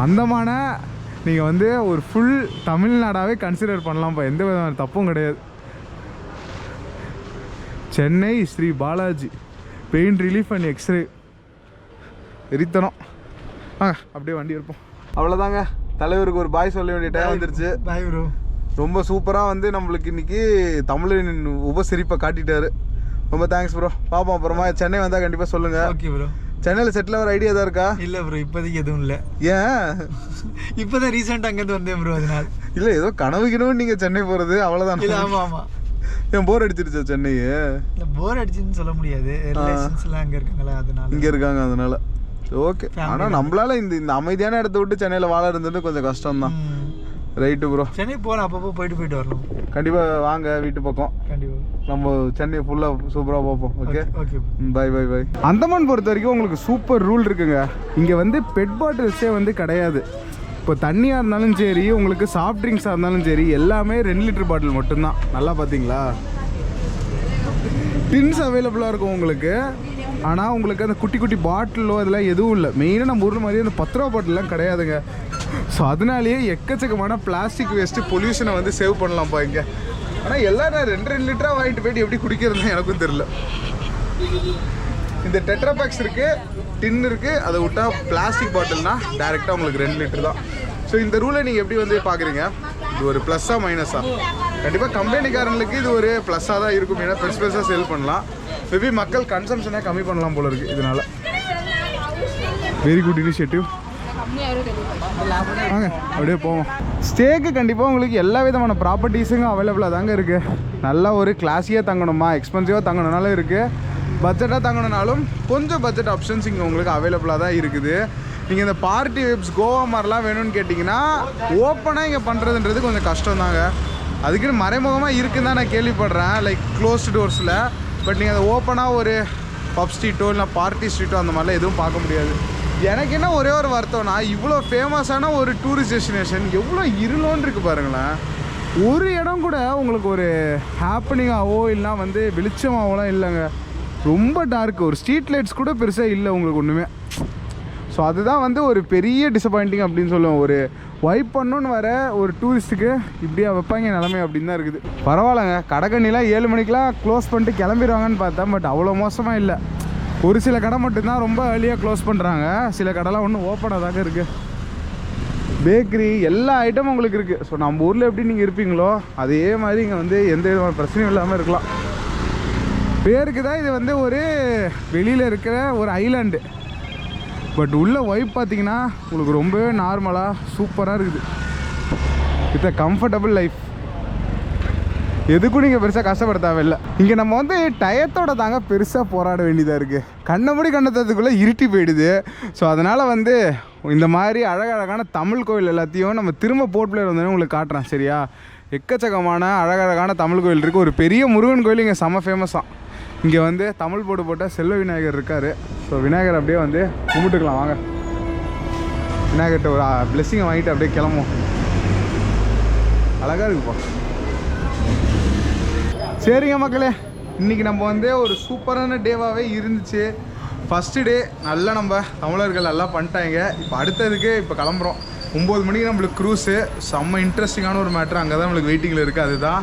அந்தமான நீங்கள் வந்து ஒரு ஃபுல் தமிழ்நாடாகவே கன்சிடர் பண்ணலாம்ப்பா. எந்த விதமான தப்பும் கிடையாது. Chennai Sri Balaji pain relief and X ray எரித்தனம். அப்படியே வண்டி இருப்போம். அவ்வளோதாங்க, தலைவருக்கு ஒரு பாய் சொல்ல வேண்டிய டைம் வந்துருச்சு. Bye bro. ரொம்ப சூப்பராக வந்து நம்மளுக்கு இன்றைக்கி தமிழின் உபசரிப்பை காட்டிட்டாரு. ரொம்ப தேங்க்ஸ் ப்ரோ. பார்ப்போம் அப்புறமா. சென்னை வந்தால் கண்டிப்பாக சொல்லுங்கள். Okay bro. சென்னையில் செட்டில் ஆகிற ஐடியா தான் இருக்கா? இல்லை ப்ரோ, இப்போதைக்கு எதுவும் இல்லை. ஏன்? இப்போ தான் ரீசெண்டாக அங்கேருந்து வந்தேன் ப்ரோ. அதனால் இல்லை, ஏதோ கனவுக்கணும் நீங்கள் சென்னை போகிறது அவ்வளோதான். இல்லை, ஆமாம் ஆமாம். ஏன் போர் அடிச்சிருச்சா சென்னையே? இல்லை, போர் அடிச்சுன்னு சொல்ல முடியாது. ரிலேஷன்ஸ்லாம் அங்கே இருக்காங்களா, அதனால இங்கே இருக்காங்க அதனால. ஓகே. ஆனால் நம்மளால இந்த அமைதியான இடத்த விட்டு சென்னையில் வாழ இருந்தது கொஞ்சம் கஷ்டம்தான். Right bro. சென்னை போகலாம், அப்பப்போ போயிட்டு வரலாம். கண்டிப்பாக வாங்க வீட்டு பக்கம். கண்டிப்பாக நம்ம சென்னை ஃபுல்லாக சூப்பராக பார்ப்போம். Okay okay. Bye bye bye. Andaman பொறுத்த வரைக்கும் உங்களுக்கு சூப்பர் ரூல் இருக்குங்க. இங்கே வந்து பெட் பாட்டில்ஸே வந்து கிடையாது. இப்போ தண்ணியாக இருந்தாலும் சரி, உங்களுக்கு சாஃப்ட் ட்ரிங்க்ஸாக இருந்தாலும் சரி, எல்லாமே 2 லிட்டர் பாட்டில் மட்டும்தான். நல்லா பார்த்தீங்களா? டின்ஸ் அவைலபிளாக இருக்கும் உங்களுக்கு. ஆனால் உங்களுக்கு அந்த குட்டி குட்டி பாட்டிலோ இதெல்லாம் எதுவும் இல்லை. மெயினாக நம்ம ஊரில் மாதிரி அந்த 10 ரூபா பாட்டிலாம் கிடையாதுங்க. ஸோ அதனாலேயே எக்கச்சக்கமான பிளாஸ்டிக் வேஸ்ட்டு பொல்யூஷனை வந்து சேவ் பண்ணலாம்ப்பா இங்கே. ஆனால் எல்லாம் நான் 2 லிட்டராக வாங்கிட்டு போயிட்டு எப்படி குடிக்கிறதுன்னு எனக்கும் தெரில. இந்த டெட்ரா பேக்ஸ் இருக்குது, டின் இருக்குது. அதை விட்டால் பிளாஸ்டிக் பாட்டில்னா டேரெக்டாக உங்களுக்கு 2 லிட்டர் தான். ஸோ இந்த ரூலை நீங்கள் எப்படி வந்து பார்க்குறீங்க? இது ஒரு ப்ளஸ்ஸாக மைனஸா? கண்டிப்பாக கம்பெனிக்காரங்களுக்கு இது ஒரு ப்ளஸ்ஸாக தான் இருக்கும். ஏன்னா பெருசாக சேல் பண்ணலாம். மேபி மக்கள் கன்சம்ஷனை கம்மி பண்ணலாம் போல இருக்குது இதனால். Very good initiative. வாங்க அப்படியே போவோம். ஸ்டேக்கு கண்டிப்பாக உங்களுக்கு எல்லா விதமான ப்ராப்பர்ட்டிஸுங்க அவைலபிளாக தாங்க இருக்குது. நல்லா ஒரு கிளாஸியாக தங்கணுமா, எக்ஸ்பென்சிவாக தங்கணுனாலும் இருக்குது, பட்ஜெட்டாக தங்கணுனாலும் கொஞ்சம் பட்ஜெட் ஆப்ஷன்ஸ் இங்கே உங்களுக்கு அவைலபிளாக தான் இருக்குது. நீங்கள் இந்த பார்ட்டி வெப்ஸ் கோவா மாதிரிலாம் வேணும்னு கேட்டிங்கன்னா ஓப்பனாக இங்கே பண்ணுறதுன்றது கொஞ்சம் கஷ்டம் தாங்க. அதுக்குன்னு மறைமுகமாக இருக்குன்னு தான் நான் கேள்விப்படுறேன், லைக் க்ளோஸ்டு டோர்ஸில். பட் நீங்கள் அதை ஓப்பனாக ஒரு பப் ஸ்ட்ரீட்டோ இல்லை பார்ட்டி ஸ்ட்ரீட்டோ அந்த மாதிரிலாம் எதுவும் பார்க்க முடியாது. எனக்கு என்ன ஒரே ஒரு வருத்தம்னா, இவ்வளோ ஃபேமஸான ஒரு டூரிஸ்ட் டெஸ்டினேஷன் எவ்வளோ இருளோன்னு இருக்குது பாருங்களேன். ஒரு இடம் கூட உங்களுக்கு ஒரு ஹாப்பனிங்காகவோ இல்லைனா வந்து வெளிச்சமாகவோலாம் இல்லைங்க. ரொம்ப டார்க்கு. ஒரு ஸ்ட்ரீட் லைட்ஸ் கூட பெருசாக இல்லை உங்களுக்கு ஒன்றுமே. ஸோ அதுதான் வந்து ஒரு பெரிய டிசப்பாயிண்டிங் அப்படின்னு சொல்லுவோம். ஒரு வைப் பண்ணணுன்னு வர ஒரு டூரிஸ்ட்டுக்கு இப்படியா வைப்பாங்க நிலமை அப்படின்னு தான் இருக்குது. பரவாயில்லைங்க, கடைக்கண்ணிலாம் 7 மணிக்கெலாம் க்ளோஸ் பண்ணிட்டு கிளம்பிடுவாங்கன்னு பார்த்தேன். பட் அவ்வளோ மோசமாக இல்லை. ஒரு சில கடை மட்டும்தான் ரொம்ப ஏர்லியாக க்ளோஸ் பண்ணுறாங்க. சில கடைலாம் ஒன்றும் ஓப்பனாக தாங்க இருக்குது. பேக்கரி எல்லா ஐட்டமும் உங்களுக்கு இருக்குது. ஸோ நம்ம ஊரில் எப்படி நீங்கள் இருப்பீங்களோ அதே மாதிரி இங்கே வந்து எந்த விதமான பிரச்சனையும் இல்லாமல் இருக்கலாம். பேருக்கு தான் இது வந்து ஒரு வெளியில் இருக்கிற ஒரு ஐலாண்டு. பட் உள்ள வைப் பார்த்தீங்கன்னா உங்களுக்கு ரொம்பவே நார்மலாக சூப்பராக இருக்குது. It's a comfortable life. எதுக்கும் நீங்கள் பெருசாக கஷ்டப்பட தேவையில்லை. இங்கே நம்ம வந்து டயத்தோட தாங்க பெருசாக போராட வேண்டியதாக இருக்குது. கண்ணபடி கண்ணத்துக்குள்ளே இருட்டி போயிடுது. ஸோ அதனால் வந்து இந்த மாதிரி அழகழகான தமிழ் கோயில் எல்லாத்தையும் நம்ம திரும்ப போர்ட் பிளேயர் வந்தோடனே உங்களுக்கு காட்டுறேன், சரியா? எக்கச்சக்கமான அழகழகான தமிழ் கோயில் இருக்குது. ஒரு பெரிய முருகன் கோயில் இங்கே செம்ம ஃபேமஸாக. இங்கே வந்து தமிழ் போர்டு போட்ட செல்வ விநாயகர் இருக்கார். ஸோ விநாயகர் அப்படியே வந்து கும்பிட்டுக்கலாம் வாங்க. விநாயகர்கிட்ட ஒரு பிளெஸ்ஸிங்கை வாங்கிட்டு அப்படியே கிளம்புவோம். அழகாக இருக்குப்பா. சரிங்க மக்களே, இன்றைக்கி நம்ம வந்து ஒரு சூப்பரான டேவாகவே இருந்துச்சு. ஃபஸ்ட்டு டே நல்லா நம்ம தமிழர்கள் நல்லா பண்ணிட்டாங்க. இப்போ அடுத்ததுக்கு இப்போ கிளம்புறோம். 9 மணிக்கு நம்மளுக்கு க்ரூஸு. செம்ம இன்ட்ரெஸ்டிங்கான ஒரு மேட்ரு அங்கே தான் நம்மளுக்கு வெயிட்டிங்கில் இருக்குது. அதுதான்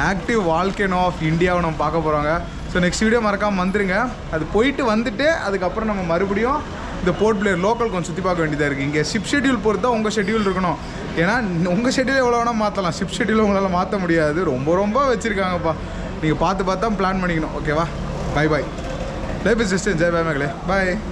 ஆக்டிவ் வால்கேனோ ஆஃப் இந்தியாவை நம்ம பார்க்க போகிறாங்க. ஸோ நெக்ஸ்ட் வீடியோ மறக்காமல் வந்துருங்க. அது போயிட்டு வந்துட்டு அதுக்கப்புறம் நம்ம மறுபடியும் இந்த போர்ட் பிளேயர் லோக்கல் கொஞ்சம் சுற்றி பார்க்க வேண்டியதாக இருக்குது. இங்கே ஷிப் ஷெட்யூல் பொறுத்து தான் உங்கள் ஷெட்யூல் இருக்கணும். ஏன்னா உங்கள் ஷெட்யூல் எவ்வளோ வேணால் மாற்றலாம், ஷிப் ஷெட்யூல் உங்களால் மாற்ற முடியாது. ரொம்ப வச்சுருக்காங்கப்பா. நீங்கள் பார்த்து தான் பிளான் பண்ணிக்கணும். ஓகேவா? Bye life is just enjoy. Bye மக்களே, பாய்.